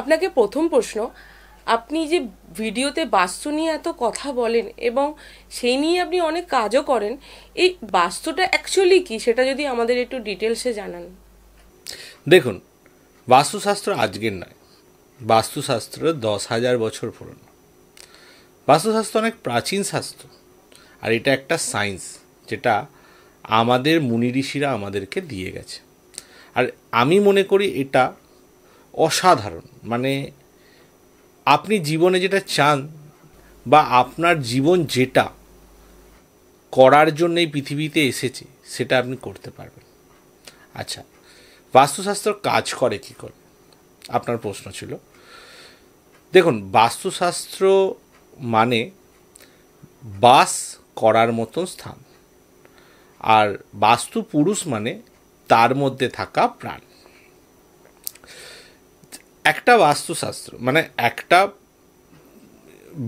আপনাকে প্রথম প্রশ্ন, আপনি যে ভিডিওতে বাস্তু নিয়ে এত কথা বলেন এবং সেই নিয়ে আপনি অনেক কাজও করেন, এই বাস্তুটা অ্যাকচুয়ালি কি সেটা যদি আমাদের একটু ডিটেলসে জানান। দেখুন, বাস্তুশাস্ত্র আজকের নয়, বাস্তুশাস্ত্র 10,000 বছর পুরনো। বাস্তুশাস্ত্র অনেক প্রাচীন শাস্ত্র, আর এটা একটা সায়েন্স যেটা আমাদের মুনি ঋষিরা আমাদেরকে দিয়ে গেছে। আর আমি মনে করি এটা অসাধারণ। মানে আপনি জীবনে যেটা চান বা আপনার জীবন যেটা করার জন্য এই পৃথিবীতে এসেছে সেটা আপনি করতে পারবেন। আচ্ছা, বাস্তুশাস্ত্র কাজ করে কি করে, আপনার প্রশ্ন ছিল। দেখুন, বাস্তুশাস্ত্র মানে বাস করার মতো স্থান, আর বাস্তু পুরুষ মানে তার মধ্যে থাকা প্রাণ। একটা বাস্তুশাস্ত্র মানে একটা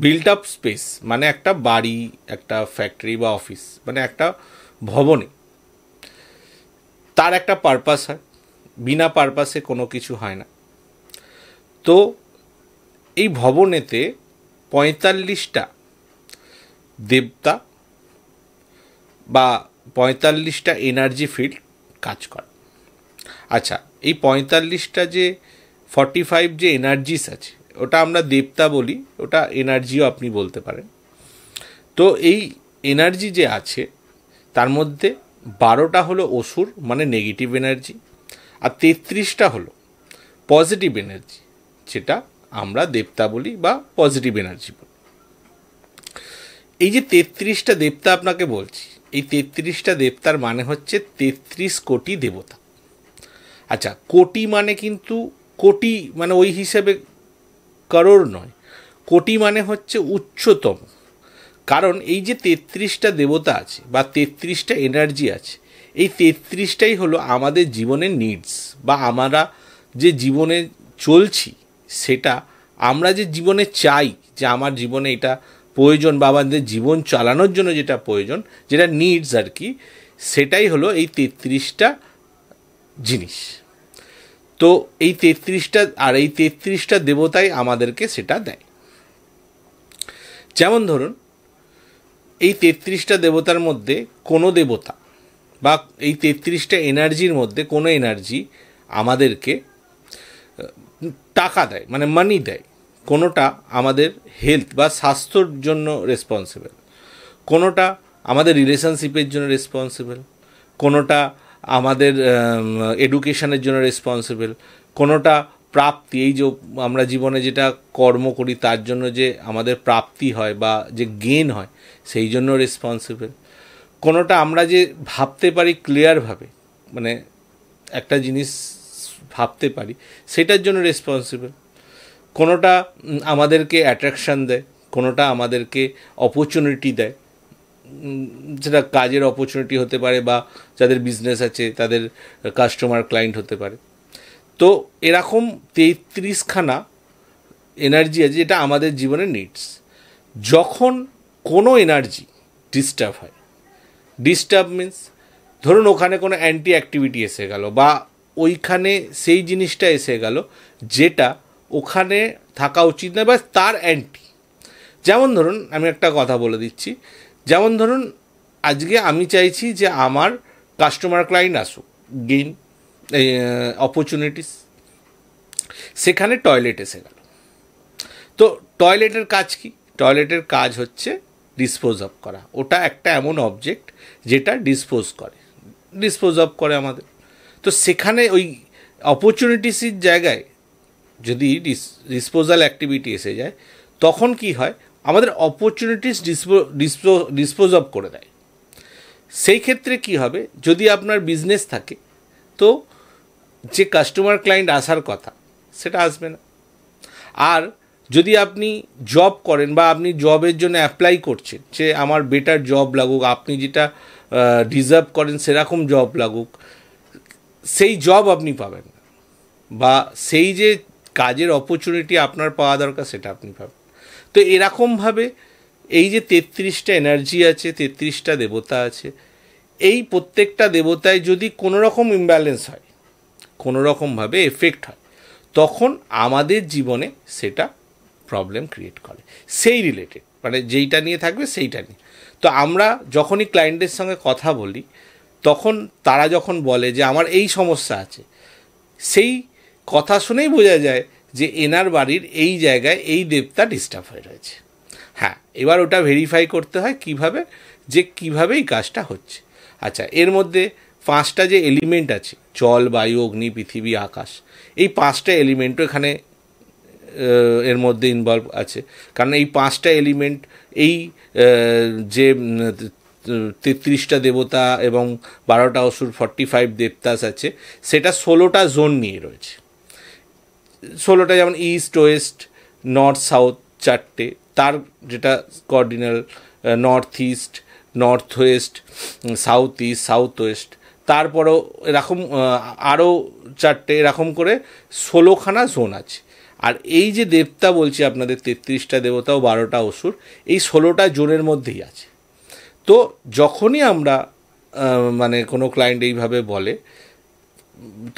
বিল্ট আপ স্পেস, মানে একটা বাড়ি, একটা ফ্যাক্টরি বা অফিস, মানে একটা ভবনে তার একটা পারপাস হয়। বিনা পারপাসে কোনো কিছু হয় না। তো এই ভবনেতে 45টা দেবতা বা 45টা এনার্জি ফিল্ড কাজ করে। আচ্ছা, এই 45টা যে 45 যে এনার্জিস আছে ওটা আমরা দেবতা বলি, ওটা এনার্জিও আপনি বলতে পারেন। তো এই এনার্জি যে আছে তার মধ্যে 12টা হলো অসুর মানে নেগেটিভ এনার্জি, আর 33টা হলো পজিটিভ এনার্জি, যেটা আমরা দেবতা বলি বা পজিটিভ এনার্জি বলি। এই যে 33টা দেবতা আপনাকে বলছি, এই 33টা দেবতার মানে হচ্ছে 33 কোটি দেবতা। আচ্ছা, কোটি মানে কিন্তু কোটি মানে ওই হিসেবে করোড় নয়, কোটি মানে হচ্ছে উচ্চতম। কারণ এই যে 33টা দেবতা আছে বা 33টা এনার্জি আছে, এই 33টাই হলো আমাদের জীবনের নিডস, বা আমরা যে জীবনে চলছি সেটা আমরা যে জীবনে চাই যে আমার জীবনে এটা প্রয়োজন বা আমাদের জীবন চালানোর জন্য যেটা প্রয়োজন, যেটা নিডস আর কি, সেটাই হলো এই 33টা জিনিস। তো এই 33টা আর এই 33টা দেবতাই আমাদেরকে সেটা দেয়। যেমন ধরুন, এই 33টা দেবতার মধ্যে কোনো দেবতা বা এই 33টা এনার্জির মধ্যে কোনো এনার্জি আমাদেরকে টাকা দেয়, মানে মানি দেয়। কোনোটা আমাদের হেলথ বা স্বাস্থ্যর জন্য রেসপন্সিবল, কোনোটা আমাদের রিলেশনশিপের জন্য রেসপন্সিবল, কোনোটা আমাদের এডুকেশনের জন্য রেসপন্সিবল, কোনোটা প্রাপ্তি, এই যে আমরা জীবনে যেটা কর্ম করি তার জন্য যে আমাদের প্রাপ্তি হয় বা যে গেন হয় সেই জন্য রেসপন্সিবল, কোনোটা আমরা যে ভাবতে পারি ক্লিয়ারভাবে, মানে একটা জিনিস ভাবতে পারি সেটার জন্য রেসপন্সিবল, কোনোটা আমাদেরকে অ্যাট্রাকশান দেয়, কোনোটা আমাদেরকে অপরচুনিটি দেয়, সেটা কাজের অপরচুনিটি হতে পারে বা যাদের বিজনেস আছে তাদের কাস্টমার ক্লায়েন্ট হতে পারে। তো এরকম 33খানা এনার্জি আছে যেটা আমাদের জীবনে নিডস। যখন কোনো এনার্জি ডিস্টার্ব হয়, ডিস্টার্ব মিন্স ধরুন ওখানে কোনো অ্যান্টি অ্যাক্টিভিটি এসে গেল বা ওইখানে সেই জিনিসটা এসে গেল যেটা ওখানে থাকা উচিত নয় বা তার অ্যান্টি। যেমন ধরুন, আমি একটা কথা বলে দিচ্ছি, যেমন ধরুন আজকে আমি চাইছি যে আমার কাস্টমার ক্লায়েন্ট আসুক, গেইন অপরচুনিটিস, সেখানে টয়লেট এসে গেল। তো টয়লেটের কাজ কি? টয়লেটের কাজ হচ্ছে ডিসপোজ অফ করা। ওটা একটা এমন অবজেক্ট যেটা ডিসপোজ অফ করে আমাদের। তো সেখানে ওই অপরচুনিটিসের জায়গায় যদি ডিসপোজাল অ্যাক্টিভিটি এসে যায়, তখন কি হয়, আমাদের অপরচুনিটিস ডিসপোজ অফ করে দেয়। সেই ক্ষেত্রে কি হবে, যদি আপনার বিজনেস থাকে তো যে কাস্টমার ক্লায়েন্ট আসার কথা সেটা আসবে না। আর যদি আপনি জব করেন বা আপনি জবের জন্য অ্যাপ্লাই করছেন যে আমার বেটার জব লাগুক, আপনি যেটা ডিজার্ভ করেন সেরকম জব লাগুক, সেই জব আপনি পাবেন না, বা সেই যে কাজের অপরচুনিটি আপনার পাওয়া দরকার সেটা আপনি পাবেন। তো এরকমভাবে এই যে 33টা এনার্জি আছে, 33টা দেবতা আছে, এই প্রত্যেকটা দেবতায় যদি কোনো রকম ইমব্যালেন্স হয়, কোনো রকমভাবে এফেক্ট হয়, তখন আমাদের জীবনে সেটা প্রবলেম ক্রিয়েট করে, সেই রিলেটেড, মানে যেইটা নিয়ে থাকবে সেইটা নিয়ে। তো আমরা যখনই ক্লায়েন্টের সঙ্গে কথা বলি, তখন তারা যখন বলে যে আমার এই সমস্যা আছে, সেই কথা শুনেই বোঝা যায় যে এনার বাড়ির এই জায়গায় এই দেবতা ডিস্টার্ব হয়ে রয়েছে। হ্যাঁ, এবার ওটা ভেরিফাই করতে হয় কিভাবে, যে কীভাবে এই কাজটা হচ্ছে। আচ্ছা, এর মধ্যে 5টা যে এলিমেন্ট আছে, জল, বায়ু, অগ্নি, পৃথিবী, আকাশ, এই 5টা এলিমেন্টও এখানে এর মধ্যে ইনভলভ আছে। কারণ এই 5টা এলিমেন্ট এই যে 33টা দেবতা এবং 12টা অসুর, 45 দেবতাস আছে, সেটা 16টা জোন নিয়ে রয়েছে। 16টা যেমন ইস্ট, ওয়েস্ট, নর্থ, সাউথ 4টে, তার যেটা cardinal north east, north west, south east, south west, তারপরেও এরকম আরও 4টে, এরকম করে 16খানা জোন আছে। আর এই যে দেবতা বলছি আপনাদের, 33টা দেবতা ও 12টা অসুর, এই 16টা জোনের মধ্যেই আছে। তো যখনই আমরা মানে কোনো ক্লায়েন্ট এইভাবে বলে,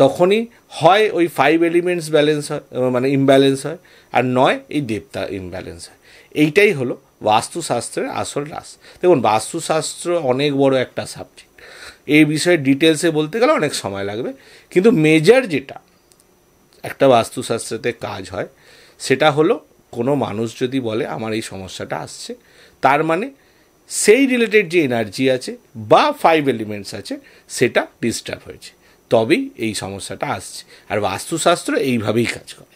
তখনই হয় ওই 5 এলিমেন্টস ব্যালেন্স হয়, মানে ইমব্যালেন্স হয়, আর নয় এই দেবতা ইমব্যালেন্স হয়। এইটাই হলো বাস্তুশাস্ত্রের আসল রাস। দেখুন, বাস্তুশাস্ত্র অনেক বড় একটা সাবজেক্ট, এই বিষয়ে ডিটেলসে বলতে গেলে অনেক সময় লাগবে, কিন্তু মেজর যেটা একটা বাস্তুশাস্ত্রেতে কাজ হয়, সেটা হলো কোনো মানুষ যদি বলে আমার এই সমস্যাটা আসছে, তার মানে সেই রিলেটেড যে এনার্জি আছে বা 5 এলিমেন্টস আছে সেটা ডিস্টার্ব হয়েছে, তবেই এই সমস্যাটা আসছে। আর বাস্তুশাস্ত্র এইভাবেই কাজ করে।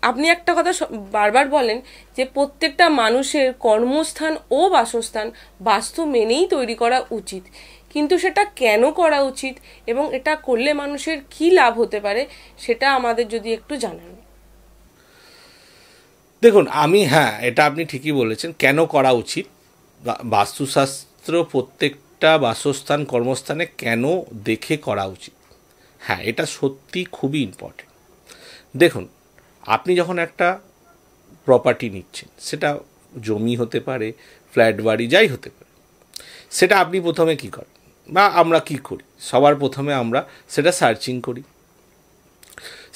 আপনি একটা কথা বারবার বলেন যে প্রত্যেকটা মানুষের কর্মস্থান ও বাসস্থান বাস্তু মেনেই তৈরি করা উচিত, কিন্তু সেটা কেন করা উচিত এবং এটা করলে মানুষের কি লাভ হতে পারে সেটা আমাদের যদি একটু জানান। দেখুন, হ্যাঁ, এটা আপনি ঠিকই বলেছেন, কেন করা উচিত। বাস্তুশাস্ত্র প্রত্যেকটা বাসস্থান, কর্মস্থানে কেন দেখে করা উচিত, হ্যাঁ, এটা সত্যি খুবই ইম্পর্টেন্ট। দেখুন, আপনি যখন একটা প্রপার্টি নিচ্ছেন, সেটা জমি হতে পারে, ফ্ল্যাট, বাড়ি, যাই হতে পারে, সেটা আপনি প্রথমে কী করেন বা আমরা কি করি, সবার প্রথমে আমরা সেটা সার্চিং করি,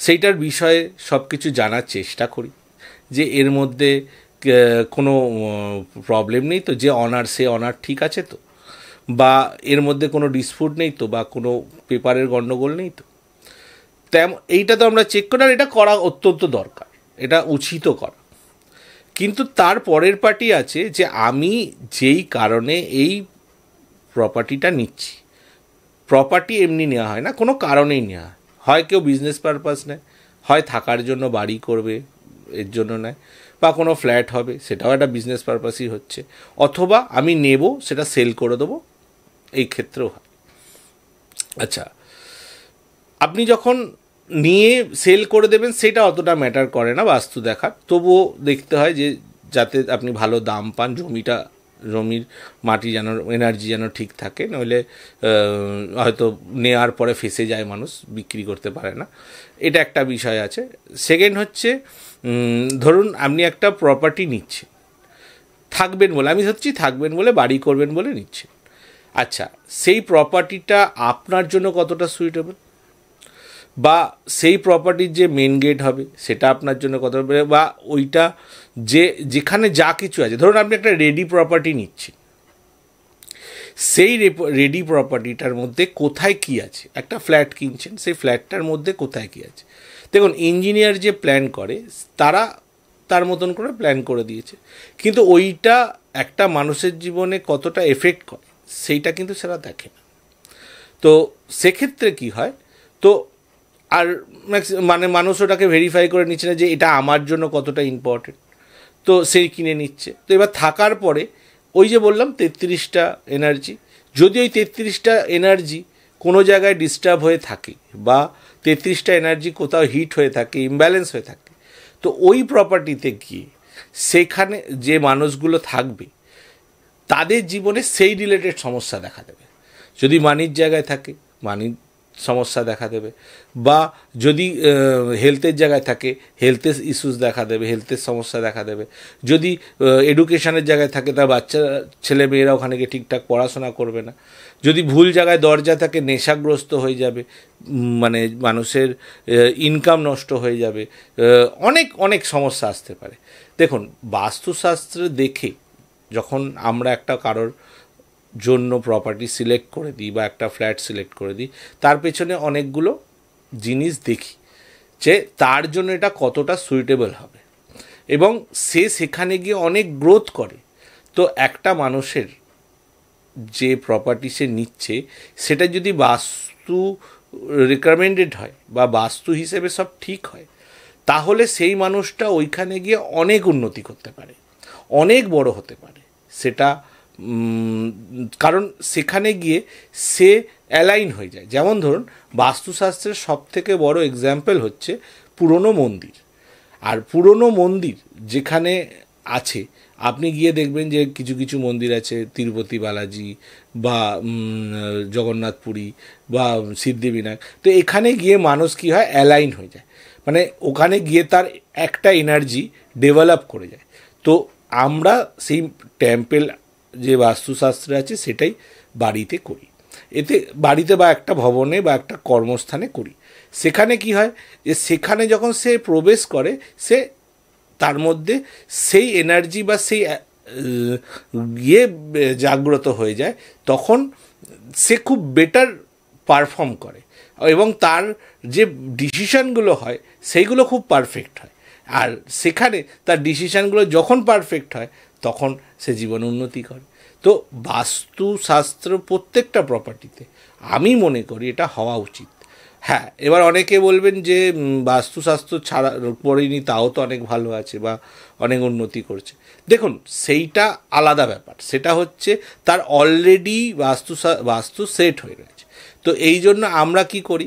সেইটার বিষয়ে সব কিছু জানার চেষ্টা করি, যে এর মধ্যে কোনো প্রবলেম নেই তো, যে অনার সে অনার ঠিক আছে তো, বা এর মধ্যে কোনো ডিসপুট নেই তো, বা কোনো পেপারের গণ্ডগোল নেই তো। এইটা তো আমরা চেক করি, আর এটা করা অত্যন্ত দরকার, এটা উচিত করা। কিন্তু তার পরের পার্টি আছে যে আমি যেই কারণে এই প্রপার্টিটা নিচ্ছি, প্রপার্টি এমনি নেওয়া হয় না, কোনো কারণেই নেওয়া হয়। কেউ বিজনেস পারপাস নেয়, হয় থাকার জন্য বাড়ি করবে এর জন্য নেয়, বা কোনো ফ্ল্যাট হবে সেটাও একটা বিজনেস পারপাসই হচ্ছে, অথবা আমি নেব সেটা সেল করে দেবো, এই ক্ষেত্রেও হয়। আচ্ছা, আপনি যখন নিয়ে সেল করে দেবেন সেটা অতটা ম্যাটার করে না বাস্তু দেখার, তবুও দেখতে হয় যে যাতে আপনি ভালো দাম পান, জমির মাটি যেন, এনার্জি যেন ঠিক থাকে, নইলে হয়তো নেওয়ার পরে ফেসে যায় মানুষ, বিক্রি করতে পারে না, এটা একটা বিষয় আছে। সেকেন্ড হচ্ছে, ধরুন আপনি একটা প্রপার্টি নিচ্ছেন থাকবেন বলে, আমি হচ্ছি থাকবেন বলে, বাড়ি করবেন বলে নিচ্ছেন। আচ্ছা, সেই প্রপার্টিটা আপনার জন্য কতটা সুইটেবল, বা সেই প্রপার্টির যে মেন গেট হবে সেটা আপনার জন্য কতটা, বা ওইটা যেখানে যা কিছু আছে, ধরুন আপনি একটা রেডি প্রপার্টি নিচ্ছেন, সেই রেডি প্রপার্টিটার মধ্যে কোথায় কি আছে, একটা ফ্ল্যাট কিনছেন, সেই ফ্ল্যাটটার মধ্যে কোথায় কি আছে। দেখুন, ইঞ্জিনিয়ার যে প্ল্যান করে তারা তার মতন করে প্ল্যান করে দিয়েছে, কিন্তু ওইটা একটা মানুষের জীবনে কতটা এফেক্ট করে সেইটা কিন্তু সেটা দেখে না। তো সেক্ষেত্রে কি হয়, তো আর মানে মানুষ ওটাকে ভেরিফাই করে নিচ্ছে না যে এটা আমার জন্য কতটা ইম্পর্টেন্ট, তো সেই কিনে নিচ্ছে। তো এবার থাকার পরে ওই যে বললাম 33টা এনার্জি, যদি ওই 33টা এনার্জি কোনো জায়গায় ডিস্টার্ব হয়ে থাকে, বা 33টা এনার্জি কোথাও হিট হয়ে থাকে, ইমব্যালেন্স হয়ে থাকে, তো ওই প্রপার্টিতে গিয়ে সেখানে যে মানুষগুলো থাকবে তাদের জীবনে সেই রিলেটেড সমস্যা দেখা দেবে। যদি মানির জায়গায় থাকে, মানির সমস্যা দেখা দেবে, বা যদি হেলথের জায়গায় থাকে হেলথের ইস্যুস দেখা দেবে, হেলথের সমস্যা দেখা দেবে। যদি এডুকেশনের জায়গায় থাকে তার বাচ্চা ছেলে মেয়েরা ওখানে গিয়ে ঠিকঠাক পড়াশোনা করবে না। যদি ভুল জায়গায় দরজা থাকে নেশাগ্রস্ত হয়ে যাবে, মানে মানুষের ইনকাম নষ্ট হয়ে যাবে, অনেক অনেক সমস্যা আসতে পারে। দেখুন, বাস্তুশাস্ত্র দেখে যখন আমরা একটা কারোর জন্য প্রপার্টি সিলেক্ট করে দিই বা একটা ফ্ল্যাট সিলেক্ট করে দিই, তার পেছনে অনেকগুলো জিনিস দেখি যে তার জন্য এটা কতটা সুইটেবল হবে, এবং সে সেখানে গিয়ে অনেক গ্রোথ করে। তো একটা মানুষের যে প্রপার্টি সে নিচ্ছে সেটা যদি বাস্তু রিকমেন্ডেড হয় বা বাস্তু হিসেবে সব ঠিক হয়, তাহলে সেই মানুষটা ওইখানে গিয়ে অনেক উন্নতি করতে পারে, অনেক বড় হতে পারে। সেটা কারণ সেখানে গিয়ে সে অ্যালাইন হয়ে যায়। যেমন ধরুন, বাস্তুশাস্ত্রের সবথেকে বড় এক্সাম্পল হচ্ছে পুরনো মন্দির। আর পুরনো মন্দির যেখানে আছে, আপনি গিয়ে দেখবেন যে কিছু কিছু মন্দির আছে তিরুপতি বালাজি বা জগন্নাথপুরী বা সিদ্ধিবিনায়ক। তো এখানে গিয়ে মানুষ কী হয়, অ্যালাইন হয়ে যায়, মানে ওখানে গিয়ে তার একটা এনার্জি ডেভেলপ করে যায়। তো আমরা সেই টেম্পেল যে বাস্তুশাস্ত্রে আছে সেটাই বাড়িতে করি। এতে বাড়িতে বা একটা ভবনে বা একটা কর্মস্থানে করি। সেখানে কি হয় যে সেখানে যখন সে প্রবেশ করে, সে তার মধ্যে সেই এনার্জি বা সেই জাগ্রত হয়ে যায়, তখন সে খুব বেটার পারফর্ম করে এবং তার যে ডিসিশানগুলো হয় সেইগুলো খুব পারফেক্ট হয়। আর সেখানে তার ডিসিশানগুলো যখন পারফেক্ট হয় তখন সে জীবন উন্নতি করে। তো বাস্তুশাস্ত্র প্রত্যেকটা প্রপার্টিতে আমি মনে করি এটা হওয়া উচিত। হ্যাঁ, এবার অনেকে বলবেন যে বাস্তুশাস্ত্র ছাড়া পড়েনি তাও তো অনেক ভালো আছে বা অনেক উন্নতি করছে। দেখুন, সেইটা আলাদা ব্যাপার। সেটা হচ্ছে তার অলরেডি বাস্তু সেট হয়ে গেছে। তো এই জন্য আমরা কি করি,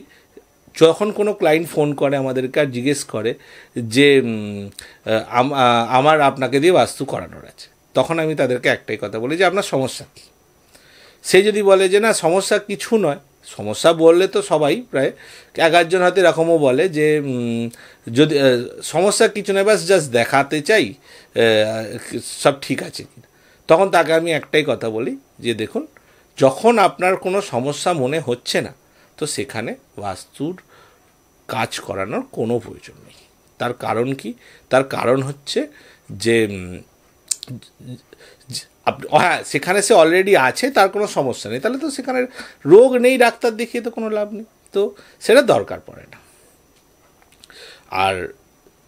যখন কোনো ক্লায়েন্ট ফোন করে আমাদেরকে আর জিজ্ঞেস করে যে আমার আপনাকে দিয়ে বাস্তু করানোর আছে, তখন আমি তাদেরকে একটাই কথা বলি যে আপনার সমস্যা কী। সে যদি বলে যে না সমস্যা কিছু নয়, সমস্যা বললে তো সবাই প্রায় 11জন হয়তো এরকমও বলে যে যদি সমস্যা কিছু নয়, বাস জাস্ট দেখাতে চাই সব ঠিক আছে কিনা, তখন তাকে আমি একটাই কথা বলি যে দেখুন, যখন আপনার কোনো সমস্যা মনে হচ্ছে না, তো সেখানে বাস্তুর কাজ করানোর কোনো প্রয়োজন নেই। তার কারণ কি? তার কারণ হচ্ছে যে হ্যাঁ, সেখানে সে অলরেডি আছে, তার কোনো সমস্যা নেই, তাহলে তো সেখানে রোগ নেই, ডাক্তার দেখিয়ে তো কোনো লাভ নেই, তো সেটা দরকার পড়ে না। আর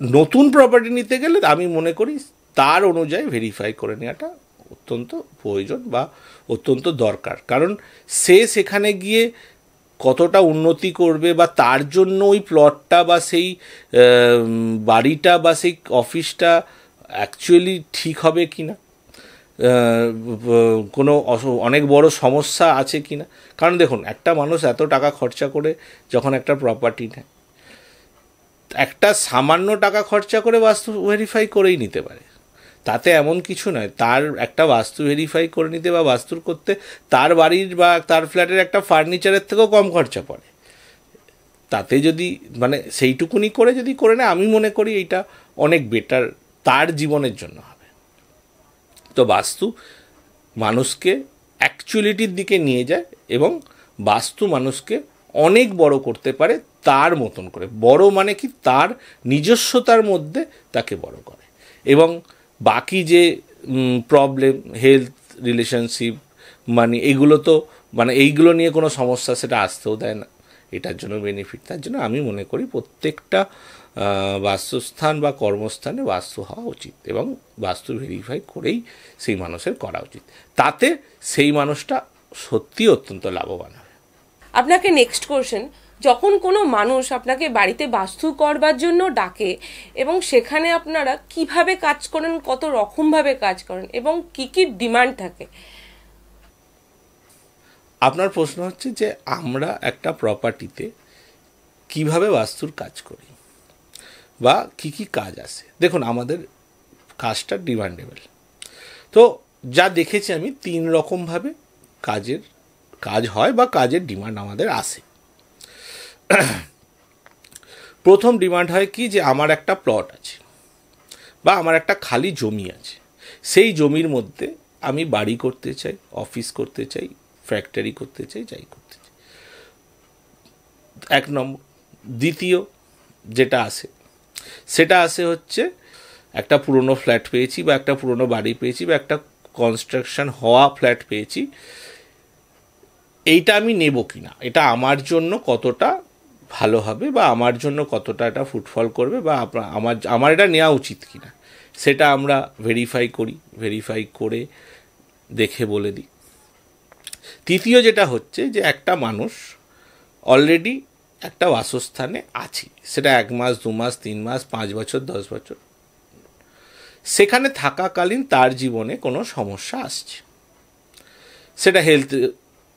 নতুন প্রপার্টি নিতে গেলে আমি মনে করি তার অনুযায়ী ভেরিফাই করে নেওয়াটা অত্যন্ত প্রয়োজন বা অত্যন্ত দরকার। কারণ সে সেখানে গিয়ে কতটা উন্নতি করবে বা তার জন্য ওই প্লটটা বা সেই বাড়িটা বা সেই অফিসটা অ্যাকচুয়ালি ঠিক হবে কি না, কোনো অনেক বড় সমস্যা আছে কি না। কারণ দেখুন, একটা মানুষ এত টাকা খরচা করে যখন একটা প্রপার্টি নেয়, একটা সামান্য টাকা খরচা করে বাস্তু ভেরিফাই করেই নিতে পারে। তাতে এমন কিছু নয়, তার একটা বাস্তু ভেরিফাই করে নিতে বা বাস্তুর করতে তার বাড়ির বা তার ফ্ল্যাটের একটা ফার্নিচারের থেকেও কম খরচা পড়ে। তাতে যদি মানে সেইটুকুনি করে যদি করে নেয়, আমি মনে করি এইটা অনেক বেটার তার জীবনের জন্য হবে। তো বাস্তু মানুষকে অ্যাকচুয়ালিটির দিকে নিয়ে যায় এবং বাস্তু মানুষকে অনেক বড় করতে পারে তার মতন করে। বড় মানে কি, তার নিজস্বতার মধ্যে তাকে বড় করে। এবং বাকি যে প্রবলেম, হেলথ, রিলেশনশিপ, মানে এগুলো তো মানে এইগুলো নিয়ে কোনো সমস্যা সেটা আসতেও দেয় না, এটার জন্য বেনিফিট। তার জন্য আমি মনে করি প্রত্যেকটা বাস্তুস্থান বা কর্মস্থানে বাস্তু হওয়া উচিত এবং বাস্তু ভেরিফাই করেই সেই মানুষের করা উচিত। তাতে সেই মানুষটা সত্যি অত্যন্ত লাভবান হবে। আপনাকে নেক্সট কোশ্চেন, যখন কোনো মানুষ আপনাকে বাড়িতে বাস্তু করবার জন্য ডাকে এবং সেখানে আপনারা কিভাবে কাজ করেন, কত রকমভাবে কাজ করেন এবং কি কি ডিমান্ড থাকে? আপনার প্রশ্ন হচ্ছে যে আমরা একটা প্রপার্টিতে কিভাবে বাস্তুর কাজ করি বা কি কি কাজ আছে। দেখুন, আমাদের কাজটা ডিমান্ডেবল। তো যা দেখেছি আমি 3 রকমভাবে কাজ হয় বা কাজের ডিমান্ড আমাদের আসে। প্রথম ডিমান্ড হয় কি, যে আমার একটা প্লট আছে বা আমার একটা খালি জমি আছে, সেই জমির মধ্যে আমি বাড়ি করতে চাই, অফিস করতে চাই, ফ্যাক্টরি করতে চাই, যাই করতে চাই। এক নম্বর। দ্বিতীয় যেটা আসে সেটা আসে হচ্ছে একটা পুরনো ফ্ল্যাট পেয়েছি বা একটা পুরনো বাড়ি পেয়েছি বা একটা কনস্ট্রাকশন হওয়া ফ্ল্যাট পেয়েছি, এইটা আমি নেব কিনা, এটা আমার জন্য কতটা ভালো হবে বা আমার জন্য কতটা এটা ফুটফল করবে বা আমার এটা নেওয়া উচিত কিনা, সেটা আমরা ভেরিফাই করি, ভেরিফাই করে দেখে বলে দিই। তৃতীয় যেটা হচ্ছে যে একটা মানুষ অলরেডি একটা বাসস্থানে আছে, সেটা 1 মাস 2 মাস 3 মাস 5 বছর 10 বছর, সেখানে থাকাকালীন তার জীবনে কোনো সমস্যা আসছে, সেটা হেলথ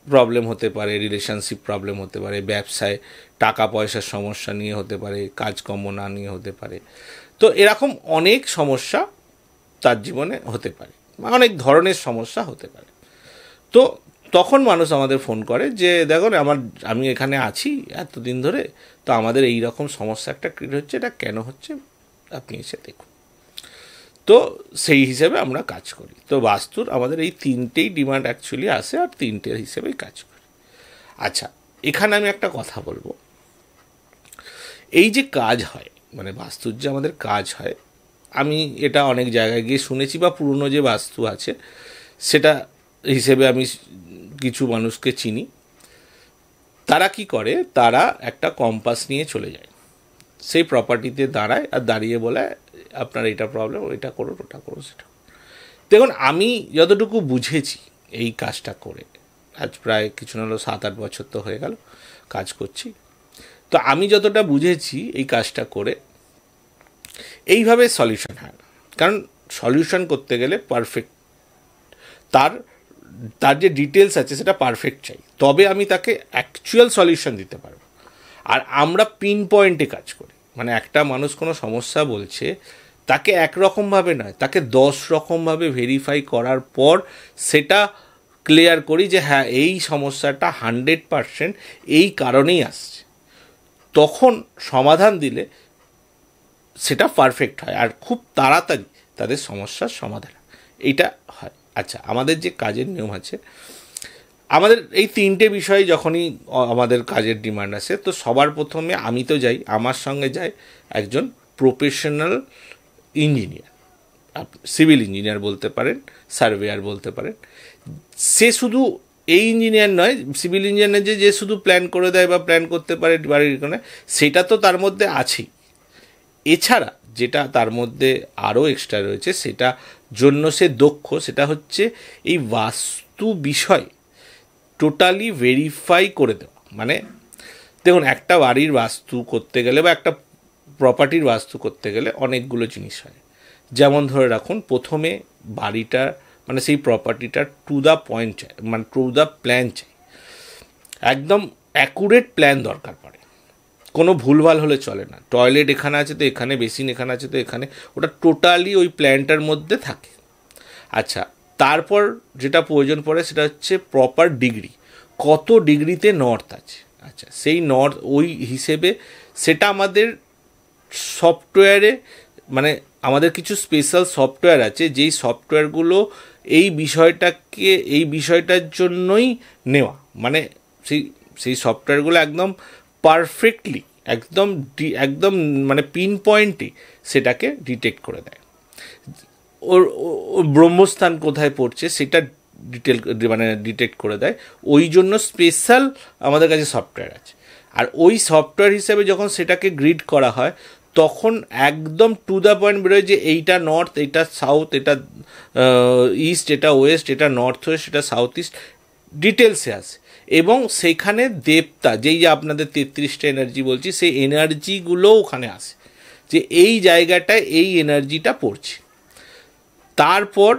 প্রবলেম হতে পারে, রিলেশনশিপ প্রবলেম হতে পারে, ব্যবসায় টাকা পয়সার সমস্যা নিয়ে হতে পারে, কাজকর্ম না নিয়ে হতে পারে। তো এরকম অনেক সমস্যা তার জীবনে হতে পারে, অনেক ধরনের সমস্যা হতে পারে। তো তখন মানুষ আমাদের ফোন করে যে দেখুন আমি এখানে আছি এতদিন ধরে, তো আমাদের এই রকম সমস্যা একটা ক্রিয়েট হচ্ছে, এটা কেন হচ্ছে আপনি এসে দেখুন। তো সেই হিসেবে আমরা কাজ করি। তো বাস্তুর আমাদের এই 3টেই ডিমান্ড অ্যাকচুয়ালি আসে, আর 3টের হিসেবেই কাজ করি। আচ্ছা, এখানে আমি একটা কথা বলবো, এই যে কাজ হয়, মানে বাস্তুর যে আমাদের কাজ হয়, আমি এটা অনেক জায়গায় গিয়ে শুনেছি বা পুরনো যে বাস্তু আছে সেটা হিসেবে আমি কিছু মানুষকে চিনি। তারা কি করে, তারা একটা কম্পাস নিয়ে চলে যায়, সেই প্রপার্টিতে দাঁড়ায় আর দাঁড়িয়ে বলে আপনার এটা প্রবলেম, ওইটা করো, ওটা করো, সেটা। দেখুন, আমি যতটুকু বুঝেছি এই কাজটা করে, আজ প্রায় কিছু না হলো 7-8 বছর তো হয়ে গেল কাজ করছি, তো আমি যতটা বুঝেছি এই কাজটা করে এইভাবে সলিউশন হয় না। কারণ সলিউশন করতে গেলে পারফেক্ট, তার যে ডিটেলস আছে সেটা পারফেক্ট চাই, তবে আমি তাকে অ্যাকচুয়াল সলিউশন দিতে পারবো। আর আমরা পিন পয়েন্টে কাজ করি, মানে একটা মানুষ কোনো সমস্যা বলছে, তাকে একরকমভাবে নয়, তাকে 10 রকমভাবে ভেরিফাই করার পর সেটা ক্লিয়ার করি যে হ্যাঁ এই সমস্যাটা 100% এই কারণেই আসছে, তখন সমাধান দিলে সেটা পারফেক্ট হয় আর খুব তাড়াতাড়ি তাদের সমস্যার সমাধান এইটা হয়। আচ্ছা, আমাদের যে কাজের নিয়ম আছে, আমাদের এই 3টে বিষয়ে যখনই আমাদের কাজের ডিমান্ড আসে, তো সবার প্রথমে আমি তো যাই, আমার সঙ্গে যায় একজন প্রফেশনাল ইঞ্জিনিয়ার, সিভিল ইঞ্জিনিয়ার বলতে পারেন, সার্ভেয়ার বলতে পারেন। সে শুধু এই ইঞ্জিনিয়ার নয়, সিভিল ইঞ্জিনিয়ার যে শুধু প্ল্যান করে দেয় বা প্ল্যান করতে পারে বাড়ির এখানে, সেটা তো তার মধ্যে আছেই। এছাড়া যেটা তার মধ্যে আরও এক্সট্রা রয়েছে, সেটা জন্য সে দক্ষ, সেটা হচ্ছে এই বাস্তু বিষয় টোটালি ভেরিফাই করে দেওয়া। মানে দেখুন, একটা বাড়ির বাস্তু করতে গেলে বা একটা প্রপার্টির বাস্তু করতে গেলে অনেকগুলো জিনিস হয়। যেমন ধরে রাখুন, প্রথমে বাড়িটার মানে সেই প্রপার্টিটার টু দ্য পয়েন্ট চাই, মানে টু দ্য প্ল্যান চাই, একদম অ্যাকুরেট প্ল্যান দরকার পড়ে, কোনো ভুলভাল হলে চলে না। টয়লেট এখানে আছে তো এখানে, বেসিন এখানে আছে তো এখানে, ওটা টোটালি ওই প্ল্যানটার মধ্যে থাকে। আচ্ছা, তারপর যেটা প্রয়োজন পড়ে সেটা হচ্ছে প্রপার ডিগ্রি, কত ডিগ্রিতে নর্থ আছে। আচ্ছা, সেই নর্থ ওই হিসেবে সেটা আমাদের সফটওয়্যারে, মানে আমাদের কিছু স্পেশাল সফটওয়্যার আছে, যেই সফটওয়্যারগুলো এই বিষয়টার জন্যই নেওয়া, মানে সেই সফটওয়্যারগুলো একদম পারফেক্টলি একদম মানে পিন পয়েন্টে সেটাকে ডিটেক্ট করে দেয়। ওর ব্রহ্মস্থান কোথায় পড়ছে সেটা ডিটেক্ট করে দেয়। ওই জন্য স্পেশাল আমাদের কাছে সফটওয়্যার আছে। আর ওই সফটওয়্যার হিসেবে যখন সেটাকে গ্রিড করা হয়, তখন একদম টু দ্য পয়েন্ট বেরোয় যে এইটা নর্থ, এটা সাউথ, এটা ইস্ট, এটা ওয়েস্ট, এটা নর্থ ওয়েস্ট, এটা সাউথ ইস্ট, ডিটেলসে আসে। এবং সেখানে দেবতা, যেই যে আপনাদের 33টা এনার্জি বলছি, সেই এনার্জিগুলোও ওখানে আসে, যে এই জায়গাটায় এই এনার্জিটা পড়ছে। তারপর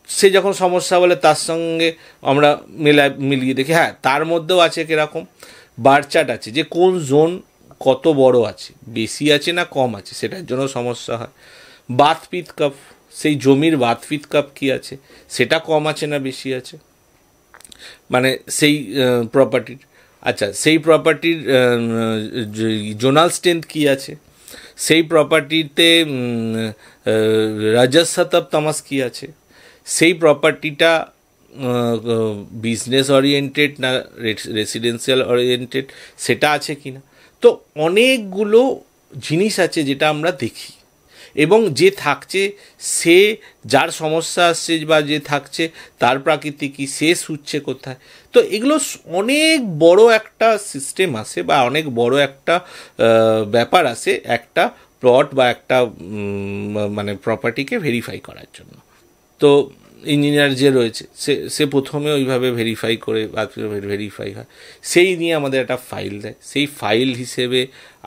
সে যখন সমস্যা বলে, তার সঙ্গে আমরা মিলিয়ে দেখি, হ্যাঁ তার মধ্যেও আছে কীরকম বারচার্ট আছে, যে কোন জোন কত বড় আছে, বেশি আছে না কম আছে, সেটার জন্য সমস্যা হয়। বাতপিত কাপ, সেই জমির বাতপিত কাপ কী আছে, সেটা কম আছে না বেশি আছে, মানে সেই প্রপার্টির। আচ্ছা, সেই প্রপার্টির জোনাল স্ট্রেংথ কী আছে, সেই প্রপার্টিতে রাজস সতব তামাস কী আছে, সেই প্রপার্টিটা বিজনেস ওরিয়েন্টেড না রেসিডেন্সিয়াল ওরিয়েন্টেড সেটা আছে কি না। তো অনেকগুলো জিনিস আছে যেটা আমরা দেখি, এবং যে থাকছে সে যার সমস্যা আসছে বা যে থাকছে তার প্রাকৃতি কি, সে শুচ্ছে কোথায়। তো এগুলো অনেক বড় একটা সিস্টেম আছে বা অনেক বড় একটা ব্যাপার আছে একটা প্লট বা একটা মানে প্রপার্টিকে ভেরিফাই করার জন্য। তো ইঞ্জিনিয়ার যে রয়েছে সে সে প্রথমে ওইভাবে ভেরিফাই করে বা ভেরিফাই হয়, সেই নিয়ে আমাদের একটা ফাইল দেয়। সেই ফাইল হিসেবে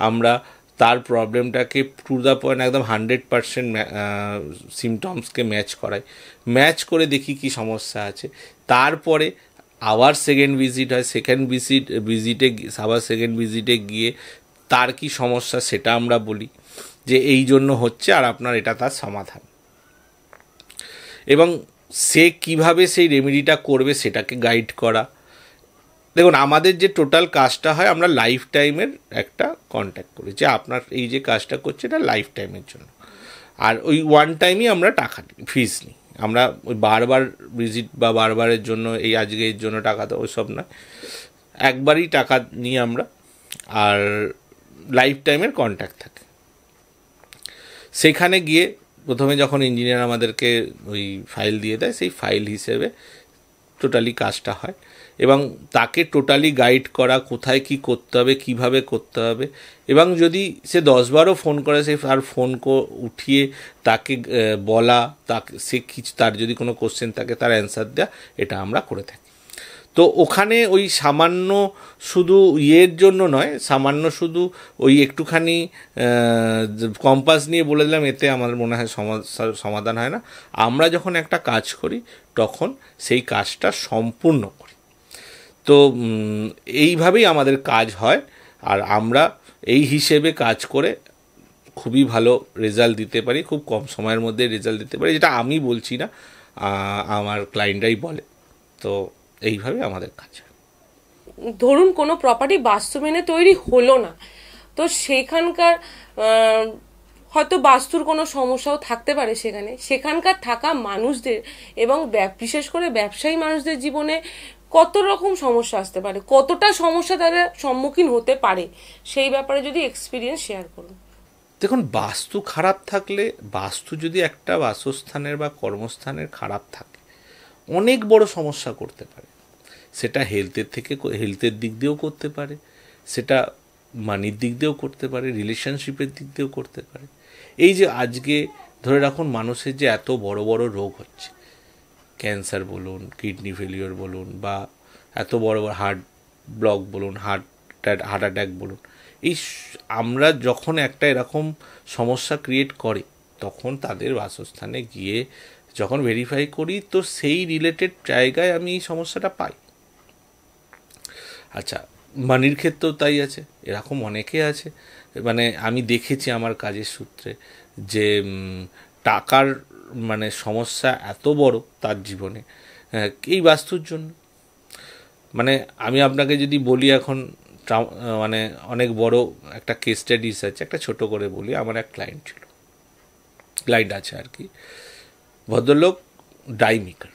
আমরা তার প্রবলেমটাকে টু দ্য পয়েন্ট একদম 100% সিমটমসকে ম্যাচ করাই, ম্যাচ করে দেখি কি সমস্যা আছে। তারপরে আবার সেকেন্ড ভিজিট হয়, সেকেন্ড ভিজিটে গিয়ে তার কি সমস্যা সেটা আমরা বলি যে এই জন্য হচ্ছে আর আপনার এটা তার সমাধান, এবং সে কিভাবে সেই রেমেডিটা করবে সেটাকে গাইড করা। দেখুন, আমাদের যে টোটাল কাজটা হয়, আমরা লাইফ টাইমের একটা কন্ট্যাক্ট করি যে আপনার এই যে কাজটা করছে এটা লাইফ টাইমের জন্য, আর ওই ওয়ান টাইমই আমরা টাকা নিই, ফিস নিই। আমরা ওই বারবার ভিজিট বা বারবারের জন্য এই আজকে এর জন্য টাকা তো ওইসব নয়, একবারই টাকা নিই আমরা, আর লাইফ টাইমের কন্ট্যাক্ট থাকে। সেখানে গিয়ে প্রথমে যখন ইঞ্জিনিয়ার আমাদেরকে ওই ফাইল দিয়ে দেয়, সেই ফাইল হিসেবে টোটালি কাজটা হয়, এবং তাকে টোটালি গাইড করা কোথায় কি করতে হবে, কিভাবে করতে হবে। এবং যদি সে 10বারও ফোন করে, সে আর ফোন উঠিয়ে তাকে বলা, তাকে সে কিছু তার যদি কোনো কোশ্চেন থাকে তার অ্যান্সার দেওয়া, এটা আমরা করে থাকি। তো ওখানে ওই সামান্য শুধু ইয়ের জন্য নয়, সামান্য শুধু ওই একটুখানি কম্পাস নিয়ে বলে দিলাম এতে আমার মনে হয় সমাধান হয় না। আমরা যখন একটা কাজ করি তখন সেই কাজটা সম্পূর্ণ করি। তো এইভাবেই আমাদের কাজ হয়, আর আমরা এই হিসেবে কাজ করে খুবই ভালো রেজাল্ট দিতে পারি, খুব কম সময়ের মধ্যে রেজাল্ট দিতে পারি, যেটা আমি বলছি না, আমার ক্লায়েন্টরাই বলে। তো এইভাবে আমাদের কাজ। ধরুন কোনো প্রপার্টি বাস্তু মেনে তৈরি হলো না, তো সেখানকার হয়তো বাস্তুর কোনো সমস্যাও থাকতে পারে, সেখানকার থাকা মানুষদের এবং বিশেষ করে ব্যবসায়ী মানুষদের জীবনে কত রকম সমস্যা আসতে পারে, কতটা সমস্যা তারা সম্মুখীন হতে পারে, সেই ব্যাপারে যদি এক্সপিরিয়েন্স শেয়ার করুন। দেখুন, বাস্তু খারাপ থাকলে, বাস্তু যদি একটা বাসস্থানের বা কর্মস্থানের খারাপ থাকে, অনেক বড় সমস্যা করতে পারে। সেটা হেলথের দিক দিয়েও করতে পারে, সেটা মানির দিক দিয়েও করতে পারে, রিলেশনশিপের দিক দিয়েও করতে পারে। এই যে আজকে ধরে রাখুন মানুষের যে এত বড় বড় রোগ হচ্ছে, ক্যান্সার বলুন, কিডনি ফেলিওর বলুন, বা এত বড় বড় হার্ট ব্লক বলুন, হার্ট অ্যাটাক বলুন, এই আমরা যখন একটা এরকম সমস্যা ক্রিয়েট করে, তখন তাদের বাসস্থানে গিয়ে যখন ভেরিফাই করি, তো সেই রিলেটেড জায়গায় আমি এই সমস্যাটা পাই। আচ্ছা, মানির ক্ষেত্রেও তাই আছে, এরকম অনেকে আছে, মানে আমি দেখেছি আমার কাজের সূত্রে যে টাকার মানে সমস্যা এত বড় তার জীবনে এই বাস্তুর জন্য। মানে আমি আপনাকে যদি বলি, এখন মানে অনেক বড় একটা কেস স্টাডিজ আছে, একটা ছোট করে বলি। আমার এক ক্লায়েন্ট আছে আর কি, ভদ্রলোক ডাই মেকার,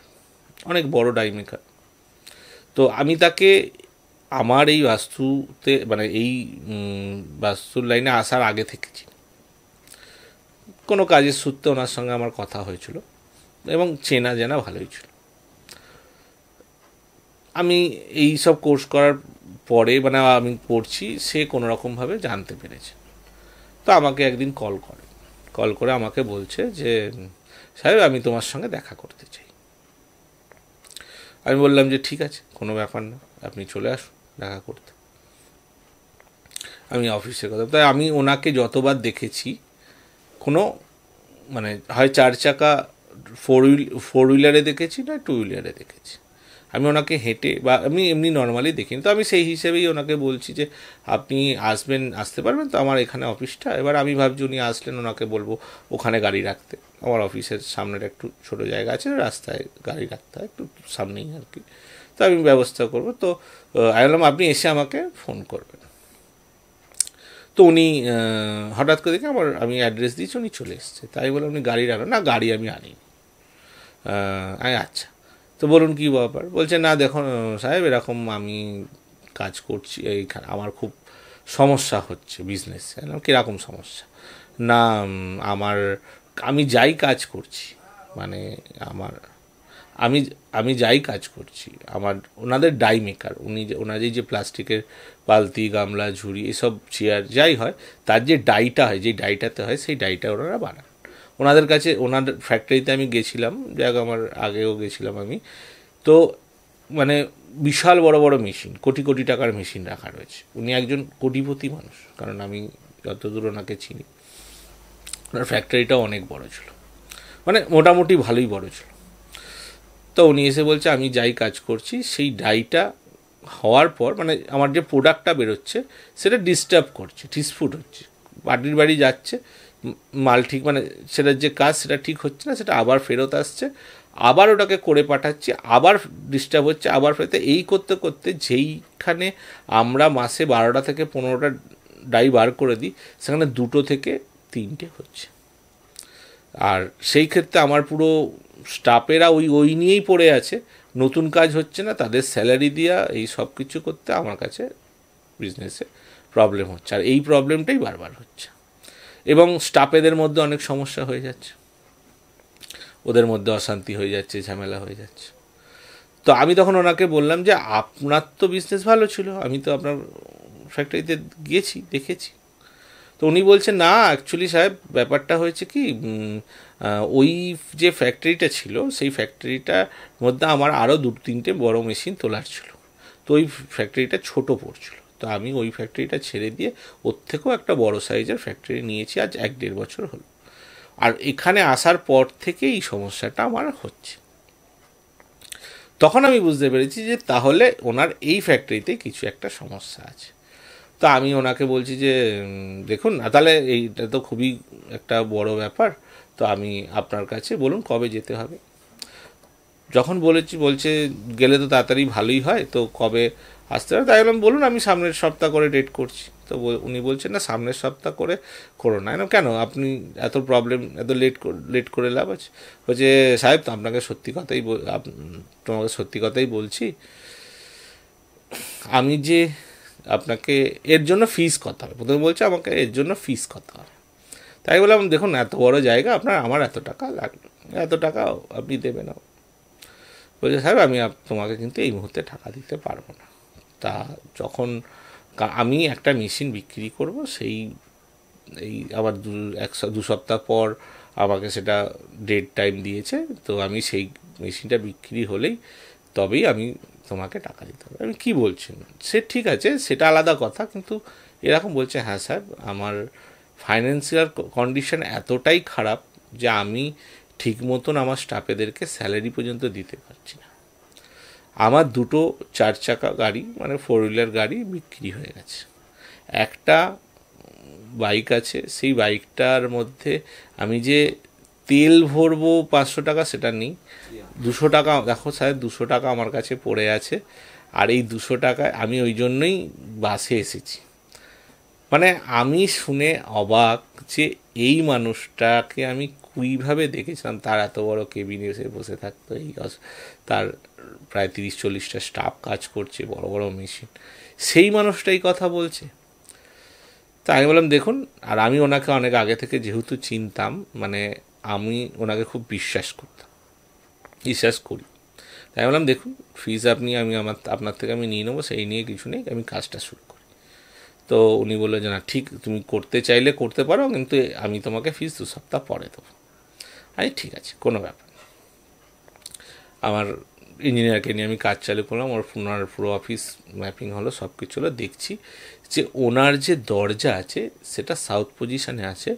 অনেক বড় ডাই মেকার। তো আমি তাকে আমার এই বাস্তুতে মানে এই বাস্তুর লাইনে আসার আগে থেকে চিনি, কোনো কাজের সূত্রে ওনার সঙ্গে আমার কথা হয়েছিল এবং চেনা জানা ভালোই ছিল। আমি এই সব কোর্স করার পরে মানে আমি পড়ছি, সে কোনো রকমভাবে জানতে পেরেছে। তো আমাকে একদিন কল করে আমাকে বলছে যে সাহেব, আমি তোমার সঙ্গে দেখা করতে চাই। আমি বললাম যে ঠিক আছে, কোনো ব্যাপার না, আপনি চলে আসুন দেখা করতে। আমি অফিসের কথা, তাই আমি ওনাকে যতবার দেখেছি, কোনো মানে হয় 4 চাকা ফোর হুইলারে দেখেছি, না 2 হুইলারে দেখেছি। আমি ওনাকে হেঁটে বা আমি এমনি নর্মালি দেখিনি। তো আমি সেই হিসেবেই ওনাকে বলছি যে আপনি আসতে পারবেন তো আমার এখানে অফিসটা। এবার আমি ভাবছি উনি আসলেন, ওনাকে বলবো ওখানে গাড়ি রাখতে। আমার অফিসের সামনের একটু ছোটো জায়গা আছে, রাস্তায় গাড়ি রাখতে হয় একটু সামনেই আর কি। তো আমি ব্যবস্থা করব। তো আমি বললাম আপনি এসে আমাকে ফোন করবেন। তো উনি হঠাৎ করে দেখে আমি অ্যাড্রেস দিয়েছি, উনি চলে এসছে। তাই বলে উনি গাড়ি আনো না, গাড়ি আমি আনিনি। আচ্ছা, তো বলুন কী ব্যাপার। বলছে না দেখুন সাহেব, এরকম আমি কাজ করছি, এইখানে আমার খুব সমস্যা হচ্ছে বিজনেসে। কীরকম সমস্যা? না আমার, আমি যাই কাজ করছি, মানে আমার, আমি আমি যাই কাজ করছি, আমার ওনাদের ডাই মেকার, ওনাদের যে প্লাস্টিকের বালতি, গামলা, ঝুড়ি, এসব চেয়ার যাই হয়, তার যে ডাইটা হয়, যে ডাইটাতে হয়, সেই ডাইটা ওনারা বানান। ওনাদের কাছে, ওনাদের ফ্যাক্টরিতে আমি গেছিলাম, যাক আমার আগেও গেছিলাম আমি। তো মানে বিশাল বড় বড় মেশিন, কোটি কোটি টাকার মেশিন রাখা রয়েছে। উনি একজন কোটিপতি মানুষ, কারণ আমি যতদূর ওনাকে চিনি। ওনার ফ্যাক্টরিটাও অনেক বড় ছিল, মানে মোটামুটি ভালোই বড় ছিল। তো উনি এসে বলছে আমি যাই কাজ করছি, সেই ডাইটা হওয়ার পর মানে আমার যে প্রোডাক্টটা বেরোচ্ছে সেটা ডিস্টার্ব করছে, ডিসপুট হচ্ছে, পার্টির বাড়ি যাচ্ছে, মাল ঠিক মানে সেটার যে কাজ সেটা ঠিক হচ্ছে না, সেটা আবার ফেরত আসছে, আবার ওটাকে করে পাঠাচ্ছি, আবার ডিস্টার্ব হচ্ছে, আবার ফেরতে, এই করতে করতে যেইখানে আমরা মাসে 12টা থেকে 15টা ডাই বার করে দিই, সেখানে 2টো থেকে 3টে হচ্ছে। আর সেই ক্ষেত্রে আমার পুরো স্টাফেরা ওই নিয়েই পড়ে আছে, নতুন কাজ হচ্ছে না, তাদের স্যালারি দেওয়া, এই সব কিছু করতে আমার কাছে বিজনেসে প্রবলেম হচ্ছে। আর এই প্রবলেমটাই বারবার হচ্ছে, এবং স্টাফেদের মধ্যে অনেক সমস্যা হয়ে যাচ্ছে, ওদের মধ্যে অশান্তি হয়ে যাচ্ছে, ঝামেলা হয়ে যাচ্ছে। তো আমি তখন ওনাকে বললাম যে আপনার তো বিজনেস ভালো ছিল, আমি তো আপনার ফ্যাক্টরিতে গিয়েছি, দেখেছি। তো উনি বলছেন না অ্যাকচুয়ালি সাহেব, ব্যাপারটা হয়েছে কি, ওই যে ফ্যাক্টরিটা ছিল, সেই ফ্যাক্টরিটার মধ্যে আমার আরও 2-3টে বড় মেশিন তোলার ছিল। তো ওই ফ্যাক্টরিটা ছোটো পড়ছিল, তো আমি ওই ফ্যাক্টরিটা ছেড়ে দিয়ে ওর থেকেও একটা বড় সাইজের ফ্যাক্টরি নিয়েছি, আজ 1-1.5 বছর হলো। আর এখানে আসার পর থেকে এই সমস্যাটা আমার হচ্ছে। তখন আমি বুঝতে পেরেছি যে তাহলে ওনার এই ফ্যাক্টরিতে কিছু একটা সমস্যা আছে। তো আমি ওনাকে বলছি যে দেখুন না, তাহলে এইটা তো খুবই একটা বড় ব্যাপার, তো আমি আপনার কাছে বলুন কবে যেতে হবে। যখন বলছে গেলে তো তাড়াতাড়ি ভালোই হয়, তো কবে আসতে হবে। তাই বললাম বলুন আমি সামনের সপ্তাহ করে ডেট করছি। তো উনি বলছেন না সামনের সপ্তাহ করে করো না। কেন আপনি এত প্রবলেম, এত লেট করে লাভ আছে? বলছে সাহেব তো আপনাকে তোমাকে সত্যি কথাই বলছি, আমি যে আপনাকে এর জন্য ফিস কত হবে, প্রথমে বলছে আমাকে এর জন্য ফিস কত হবে। তাই বললাম দেখুন এত বড় জায়গা, আমার এত টাকা লাগবে, এত টাকা আপনি দেবে না। বলছে সাহেব আমি তোমাকে কিন্তু এই মুহূর্তে টাকা দিতে পারবো না। তা যখন আমি একটা মেশিন বিক্রি করব, এই আবার 2 সপ্তাহ পর আমাকে সেটা ডেট টাইম দিয়েছে, তো আমি সেই মেশিনটা বিক্রি হলেই তবেই আমি তোমাকে টাকা দিতে হবে। আমি কী বলছেন? সে ঠিক আছে, সেটা আলাদা কথা, কিন্তু এরকম বলছে হ্যাঁ স্যার আমার ফাইন্যান্সিয়াল কন্ডিশন এতটাই খারাপ যে আমি ঠিক মতন আমার স্টাফেদেরকে স্যালারি পর্যন্ত দিতে পারছি না। আমার 2টো 4 চাকা গাড়ি মানে 4 হুইলার গাড়ি বিক্রি হয়ে গেছে, একটা বাইক আছে, সেই বাইকটার মধ্যে আমি যে তেল ভরবো 500 টাকা সেটা নেই, 200 টাকা, দেখো স্যার 200 টাকা আমার কাছে পড়ে আছে। আর এই 200 টাকায় আমি ওই জন্যই বাসে এসেছি। মানে আমি শুনে অবাক যে এই মানুষটাকে আমি কীভাবে দেখেছিলাম, তার এত বড় কেবিনে এসে বসে থাকতো, তার প্রায় 30-40টা স্টাফ কাজ করছে, বড় বড় মেশিন, সেই মানুষটাই কথা বলছে। তা আমি বললাম দেখুন, আর আমি ওনাকে অনেক আগে থেকে যেহেতু চিনতাম, মানে আমি ওনাকে খুব বিশ্বাস করি। তাই বললাম দেখুন ফিজ আমি আপনার থেকে আমি নিয়ে নেবো, সেই নিয়ে কিছু নেই, আমি কাজটা শুরু করি। তো উনি বললো যে না ঠিক, তুমি করতে চাইলে করতে পারো, কিন্তু আমি তোমাকে ফিজ 2 সপ্তাহ পরে দেবো। আমি ঠিক আছে, কোনো ব্যাপার না। আমার ইঞ্জিনিয়ারকে নিয়ে আমি কাজ চালু করলাম, ওনার পুরো অফিস ম্যাপিং হলো, সব কিছু হলো। দেখছি যে ওনার যে দরজা আছে সেটা সাউথ পজিশনে আছে,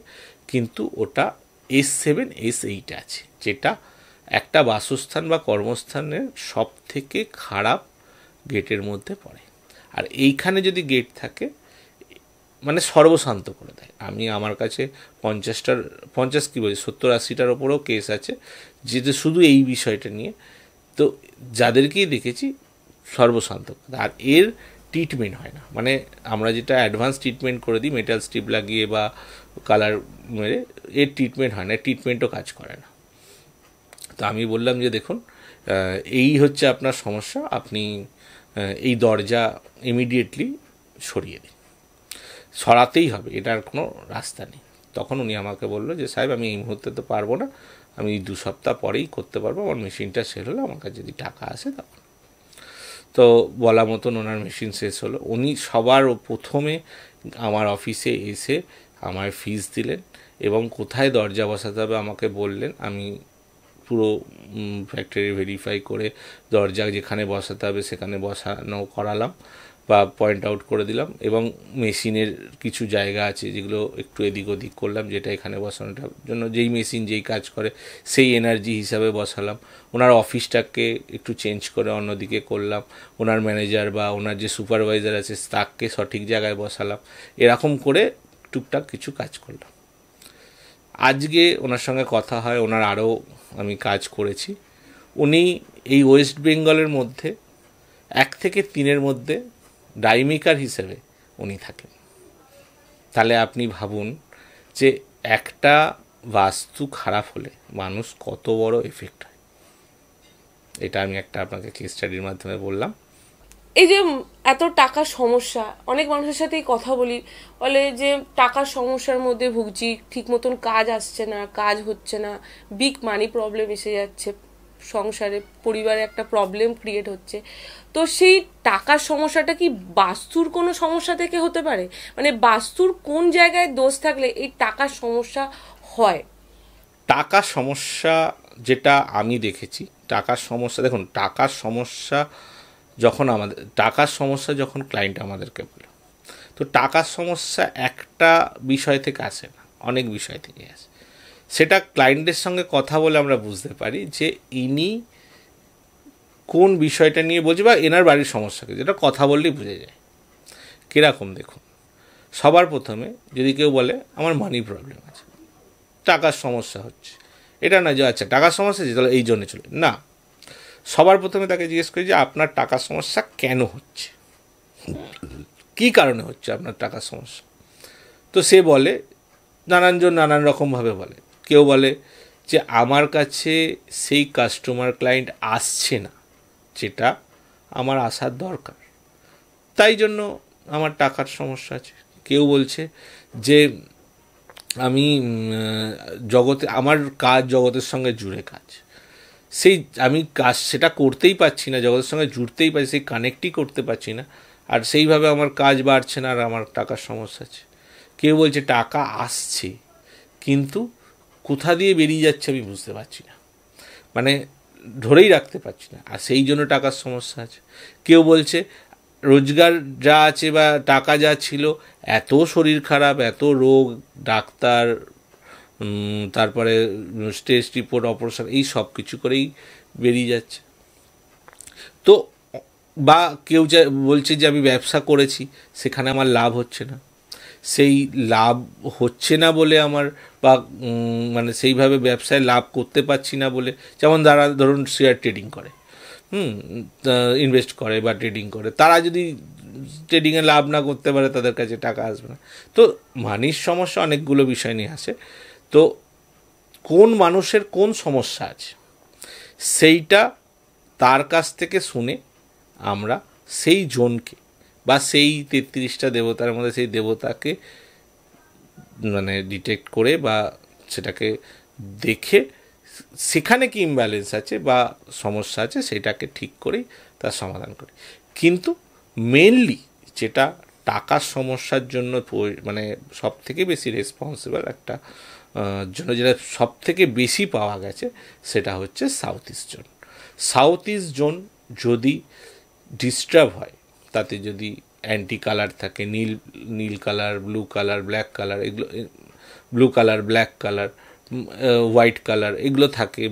কিন্তু ওটা S7 S8 আছে, যেটা একটা বাসস্থান বা কর্মস্থানের সব থেকে খারাপ গেটের মধ্যে পড়ে। আর এইখানে যদি গেট থাকে মানে সর্বশান্ত করে দেয়। আমার কাছে 70-80টার ওপরেও কেস আছে যেটা শুধু এই বিষয়টা নিয়ে। তো যাদেরকেই দেখেছি সর্বশান্ত কথা। আর এর ট্রিটমেন্ট হয় না, মানে আমরা যেটা অ্যাডভান্স ট্রিটমেন্ট করে দিই মেটাল স্ট্রিপ লাগিয়ে বা কালার মেরে, এর ট্রিটমেন্ট হয় না, ট্রিটমেন্টও কাজ করে না। তো আমি বললাম যে দেখুন, এই হচ্ছে আপনার সমস্যা, আপনি এই দরজা ইমিডিয়েটলি সরিয়ে দিন, সরাতেই হবে, এটার কোনো রাস্তা নেই। তখন উনি আমাকে বললো যে সাহেব আমি এই মুহূর্তে তো পারবো না, আমি 2 সপ্তাহ পরেই করতে পারবো, আমার মেশিনটা সেল হলে আমার কাছে যদি টাকা আসে তখন। তো বলা মতন ওনার মেশিন শেষ হলো। উনি সবার প্রথমে আমার অফিসে এসে আমার ফিস দিলেন এবং কোথায় দরজা বসাতে হবে আমাকে বললেন। আমি পুরো ফ্যাক্টরি ভেরিফাই করে দরজা যেখানে বসাতে হবে সেখানে বসানো করালাম বা পয়েন্ট আউট করে দিলাম, এবং মেশিনের কিছু জায়গা আছে যেগুলো একটু এদিক ওদিক করলাম, যেটা এখানে বসানোটার জন্য যেই মেশিন যেই কাজ করে সেই এনার্জি হিসাবে বসালাম। ওনার অফিসটাকে একটু চেঞ্জ করে অন্যদিকে করলাম, ওনার ম্যানেজার বা ওনার যে সুপারভাইজার আছে তাকে সঠিক জায়গায় বসালাম, এরকম করে টুকটাক কিছু কাজ করলাম। আজকে ওনার সঙ্গে কথা হয়, ওনার আরও আমি কাজ করেছি। উনি এই ওয়েস্ট বেঙ্গলের মধ্যে 1 থেকে 3-এর মধ্যে ডাইমেকার হিসেবে উনি থাকেন। তাহলে আপনি ভাবুন যে একটা বাস্তু খারাপ হলে মানুষ কত বড় এফেক্ট হয়। এটা আমি একটা আপনাকে কেস স্টাডির মাধ্যমে বললাম। এই যে এত টাকার সমস্যা, অনেক মানুষের সাথেই কথা বলি, বলে যে টাকার সমস্যার মধ্যে ভুগছি, ঠিক মতন কাজ আসছে না, কাজ হচ্ছে না, বিগ মানি প্রবলেম এসে যাচ্ছে সংসারে, পরিবারে একটা প্রবলেম ক্রিয়েট হচ্ছে। তো সেই টাকার সমস্যাটা কি বাস্তুর কোনো সমস্যা থেকে হতে পারে? মানে বাস্তুর কোন জায়গায় দোষ থাকলে এই টাকার সমস্যা হয়? টাকার সমস্যা যেটা আমি দেখেছি, টাকার সমস্যা, দেখুন টাকার সমস্যা যখন ক্লায়েন্ট আমাদেরকে বলে, তো টাকার সমস্যা একটা বিষয় থেকে আসে না, অনেক বিষয় থেকে আসে। সেটা ক্লায়েন্টের সঙ্গে কথা বলে আমরা বুঝতে পারি যে ইনি কোন বিষয়টা নিয়ে বলছে বা এনার বাড়ির সমস্যাকে, যেটা কথা বললেই বুঝে যায়। কীরকম দেখুন, সবার প্রথমে যদি কেউ বলে আমার মানি প্রবলেম আছে, টাকার সমস্যা হচ্ছে, এটা না যে আচ্ছা টাকার সমস্যা আছে তাহলে এই জন্য চলে না, সবার প্রথমে তাকে জিজ্ঞেস করি যে আপনার টাকার সমস্যা কেন হচ্ছে, কী কারণে হচ্ছে আপনার টাকার সমস্যা। তো সে বলে, নানানজন নানান রকমভাবে বলে। কেউ বলে যে আমার কাছে সেই কাস্টমার ক্লায়েন্ট আসছে না যেটা আমার আসার দরকার, তাই জন্য আমার টাকার সমস্যা আছে। কেউ বলছে যে আমি জগতে, আমার কাজ জগতের সঙ্গে জুড়ে কাজ, সেই আমি কাজ সেটা করতেই পারছি না, জগতের সঙ্গে জুড়তেই পারছি, সেই কানেক্টই করতে পারছি না, আর সেইভাবে আমার কাজ বাড়ছে না আর আমার টাকার সমস্যা আছে। কেউ বলছে টাকা আসছে কিন্তু কোথা দিয়ে বেরিয়ে যাচ্ছে আমি বুঝতে পারছি না, মানে ধরেই রাখতে পারছি না, আর সেই জন্য টাকার সমস্যা আছে। কেউ বলছে রোজগার যা আছে বা টাকা যা ছিল, এত শরীর খারাপ, এত রোগ, ডাক্তার, তারপরে টেস্ট রিপোর্ট, অপারেশন, এই সব কিছু করেই বেরিয়ে যাচ্ছে। তো বা কেউ বলছে যে আমি ব্যবসা করেছি সেখানে আমার লাভ হচ্ছে না, সেই লাভ হচ্ছে না বলে আমার, বা মানে সেইভাবে ব্যবসায় লাভ করতে পারছি না বলে, যেমন যারা ধরুন শেয়ার ট্রেডিং করে, ইনভেস্ট করে বা ট্রেডিং করে, তারা যদি ট্রেডিংয়ে লাভ না করতে পারে তাদের কাছে টাকা আসবে না। তো মানির সমস্যা অনেকগুলো বিষয় নিয়ে আসে। তো কোন মানুষের কোন সমস্যা আছে সেইটা তার কাছ থেকে শুনে আমরা সেই জনকে বা সেই 33টা দেবতার মধ্যে সেই দেবতাকে মানে ডিটেক্ট করে বা সেটাকে দেখে সেখানে কি ইমব্যালেন্স আছে বা সমস্যা আছে সেটাকে ঠিক করেই তার সমাধান করি। কিন্তু মেনলি যেটা টাকার সমস্যার জন্য মানে সব থেকে বেশি রেসপন্সিবল একটা জন্য, যেটা সব থেকে বেশি পাওয়া গেছে, সেটা হচ্ছে south east zone. South east zone যদি ডিস্টার্ব হয়, তাতে যদি অ্যান্টি কালার থাকে, নীল colour, blue colour, black colour, এগুলো blue colour, black colour, white colour এগুলো থাকে,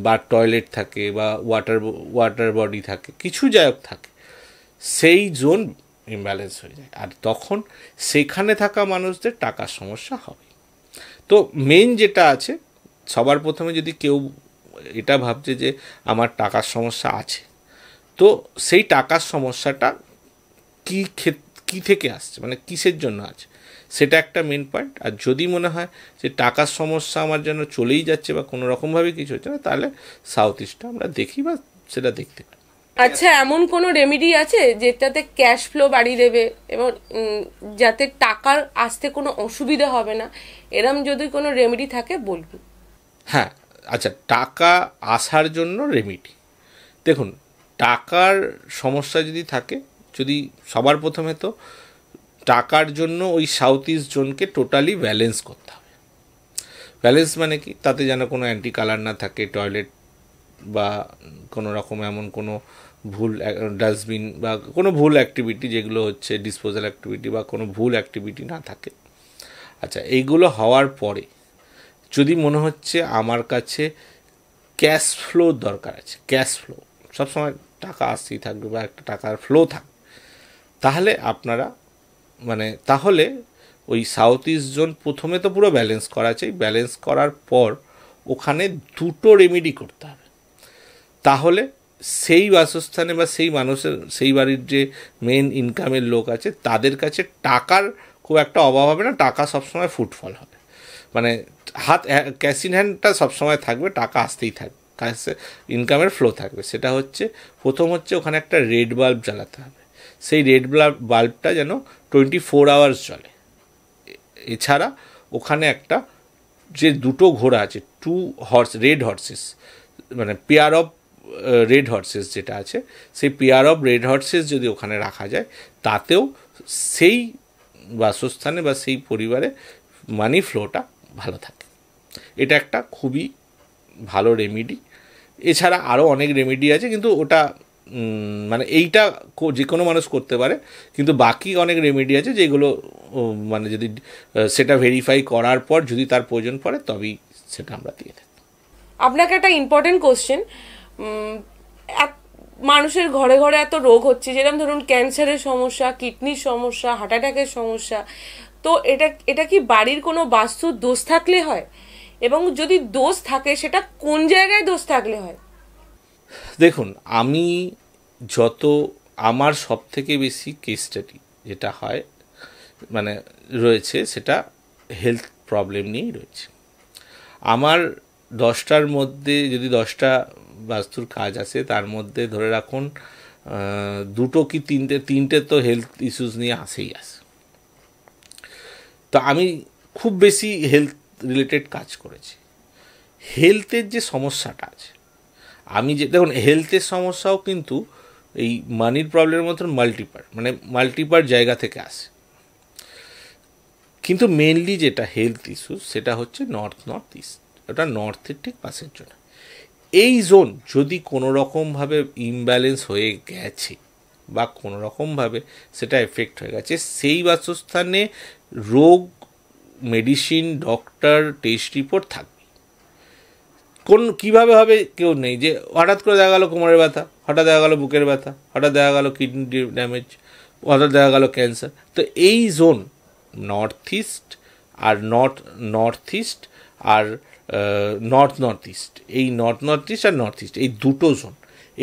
বা টয়লেট থাকে, বা ওয়াটার বডি থাকে, কিছু যাই হোক থাকে, সেই জোন ইমব্যালেন্স হয়ে যায়, আর তখন সেখানে থাকা মানুষদের টাকার সমস্যা হবে। তো মেন যেটা আছে, সবার প্রথমে যদি কেউ এটা ভাবছে যে আমার টাকার সমস্যা আছে, তো সেই টাকার সমস্যাটা কী থেকে আসছে, মানে কিসের জন্য আছে, সেটা একটা মেন পয়েন্ট। আর যদি মনে হয় যে টাকার সমস্যা আমার জন্য চলেই যাচ্ছে বা কোনো রকমভাবে কিছু হচ্ছে না, তাহলে সাউথ ইস্টটা আমরা দেখি বা সেটা দেখতে পারি। আচ্ছা, এমন কোনো রেমেডি আছে যেটাতে ক্যাশ ফ্লো বাড়িয়ে দেবে এবং যাতে টাকার আসতে কোনো অসুবিধা হবে না, এরম যদি কোনো রেমেডি থাকে বলবেন? হ্যাঁ, আচ্ছা, টাকা আসার জন্য রেমেডি, দেখুন, টাকার সমস্যা যদি থাকে, যদি সবার প্রথমে তো টাকার জন্য ওই সাউথ ইস্ট জোনকে টোটালি ব্যালেন্স করতে হবে। ব্যালেন্স মানে কি, তাতে যেন কোনো অ্যান্টি কালার না থাকে, টয়লেট বা কোনো রকম এমন কোনো ভুল ডাস্টবিন বা কোনো ভুল অ্যাক্টিভিটি যেগুলো হচ্ছে ডিসপোজাল অ্যাক্টিভিটি বা কোনো ভুল অ্যাক্টিভিটি না থাকে। আচ্ছা, এইগুলো হওয়ার পরে যদি মনে হচ্ছে আমার কাছে ক্যাশ ফ্লো দরকার আছে, ক্যাশ ফ্লো সবসময় টাকা আসতেই থাকবে বা একটা টাকার ফ্লো থাকবে, তাহলে আপনারা তাহলে ওই সাউথ ইস্ট জোন প্রথমে তো পুরো ব্যালেন্স করা চাই। ব্যালেন্স করার পর ওখানে দুটো রেমেডি করতে হবে। তাহলে সেই বাসস্থানে বা সেই মানুষের, সেই বাড়ির যে মেন ইনকামের লোক আছে তাদের কাছে টাকার খুব একটা অভাব হবে না, টাকা সবসময় ফুটফল হবে, মানে ক্যাশ ইন হ্যান্ডটা সবসময় থাকবে, টাকা আসতেই থাকবে, কাছে ইনকামের ফ্লো থাকবে। সেটা হচ্ছে প্রথম হচ্ছে ওখানে একটা রেড বাল্ব জ্বালাতে হবে। সেই রেড বাল্বটা যেন 24 আওয়ার্স চলে। এছাড়া ওখানে একটা যে দুটো ঘোড়া আছে, রেড হর্সেস, মানে পেয়ার অফ রেড হর্সেস যেটা আছে, সেই পেয়ার অফ রেড হর্সেস যদি ওখানে রাখা যায়, তাতেও সেই বাসস্থানে বা সেই পরিবারে মানি ফ্লোটা ভালো থাকে। এটা একটা খুবই ভালো রেমেডি। এছাড়া আরও অনেক রেমেডি আছে, কিন্তু ওটা এইটা যে কোনো মানুষ করতে পারে, কিন্তু বাকি অনেক রেমেডি আছে যেগুলো যদি সেটা ভেরিফাই করার পর যদি তার প্রয়োজন পড়ে তবেই সেটা আমরা দিয়ে থাকি। আপনাকে একটা ইম্পর্টেন্ট কোশ্চেন, মানুষের ঘরে ঘরে এত রোগ হচ্ছে, যেরকম ধরুন ক্যান্সারের সমস্যা, কিডনির সমস্যা, হার্ট অ্যাটাকের সমস্যা, তো এটা কি বাড়ির কোনো বাস্তুর দোষ থাকলে হয়? এবং যদি দোষ থাকে সেটা কোন জায়গায় দোষ থাকলে হয়? দেখুন, আমার সব থেকে বেশি কেস স্টাডি যেটা হয় রয়েছে, সেটা হেলথ প্রবলেম নিয়েই রয়েছে। আমার 10টার মধ্যে যদি 10টা বাস্তুর কাজ আসে, তার মধ্যে ধরে রাখুন 2 কি 3টে তো হেলথ ইস্যুস নিয়ে আসেই আসে। তো আমি খুব বেশি হেলথ রিলেটেড কাজ করেছি। হেলথের যে সমস্যাটা আছে, দেখুন, হেলথের সমস্যাও কিন্তু এই মানির প্রবলেমের মতন মাল্টিপার জায়গা থেকে আসে, কিন্তু মেনলি যেটা হেলথ ইস্যু সেটা হচ্ছে নর্থ ইস্ট, ওটা নর্থের ঠিক পাশের জন্য। এই জোন যদি কোনো রকমভাবে ইমব্যালেন্স হয়ে গেছে বা কোনো রকমভাবে সেটা এফেক্ট হয়ে গেছে, সেই বাসস্থানে রোগ, মেডিসিন, ডক্টর, টেস্ট রিপোর্ট থাকবে। কীভাবে হবে কেউ নেই, যে হঠাৎ করে দেখা গেলো কোমরের ব্যথা, হঠাৎ দেখা গেলো বুকের ব্যথা, হঠাৎ দেখা গেলো কিডনি ড্যামেজ, হঠাৎ দেখা গেলো ক্যান্সার। তো এই জোন নর্থ ইস্ট আর নর্থ ইস্ট আর নর্থ ইস্ট, এই নর্থ ইস্ট আর নর্থ ইস্ট,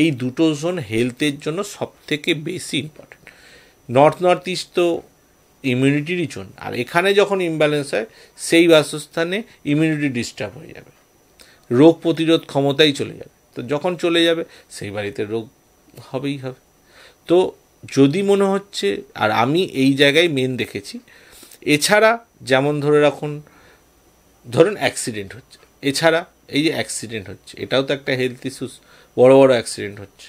এই দুটো জোন হেলথের জন্য সব থেকে বেশি ইম্পর্টেন্ট। নর্থ ইস্ট তো ইমিউনিটিরই জোন, আর এখানে যখন ইমব্যালেন্স হয় সেই বাসস্থানে ইমিউনিটি ডিস্টার্ব হয়ে যাবে, রোগ প্রতিরোধ ক্ষমতাই চলে যাবে। তো যখন চলে যাবে সেই বাড়িতে রোগ হবেই হবে। তো যদি মনে হচ্ছে, আর আমি এই জায়গায় মেন দেখেছি, এছাড়া যেমন ধরুন অ্যাক্সিডেন্ট হচ্ছে, এছাড়া এই যে অ্যাক্সিডেন্ট হচ্ছে, এটাও তো একটা হেলথ ইস্যুস। বড় অ্যাক্সিডেন্ট হচ্ছে,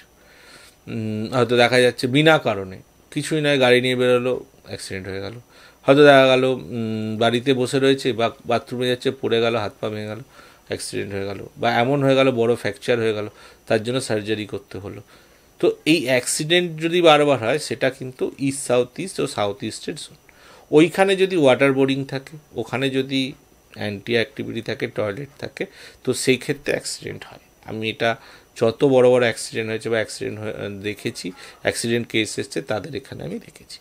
হয়তো দেখা যাচ্ছে বিনা কারণে, কিছুই নয়, গাড়ি নিয়ে বেরোলো, অ্যাক্সিডেন্ট হয়ে গেল। হয়তো দেখা গেল বাড়িতে বসে রয়েছে বা বাথরুমে যাচ্ছে, পড়ে গেল, হাত পা ভেঙে গেল, অ্যাক্সিডেন্ট হয়ে গেল, বা এমন হয়ে গেল বড় ফ্র্যাকচার হয়ে গেল, তার জন্য সার্জারি করতে হলো। তো এই অ্যাক্সিডেন্ট যদি বারবার হয়, সেটা কিন্তু সাউথ ইস্ট ও সাউথ ইস্টের জোন। ওইখানে যদি ওয়াটার বোরিং থাকে, ওখানে যদি অ্যান্টি অ্যাক্টিভিটি থাকে, টয়লেট থাকে, তো সেই ক্ষেত্রে অ্যাক্সিডেন্ট হয়। আমি এটা যত বড় অ্যাক্সিডেন্ট হয়েছে বা দেখেছি, অ্যাক্সিডেন্ট কেস এসছে, তাদের এখানে আমি দেখেছি।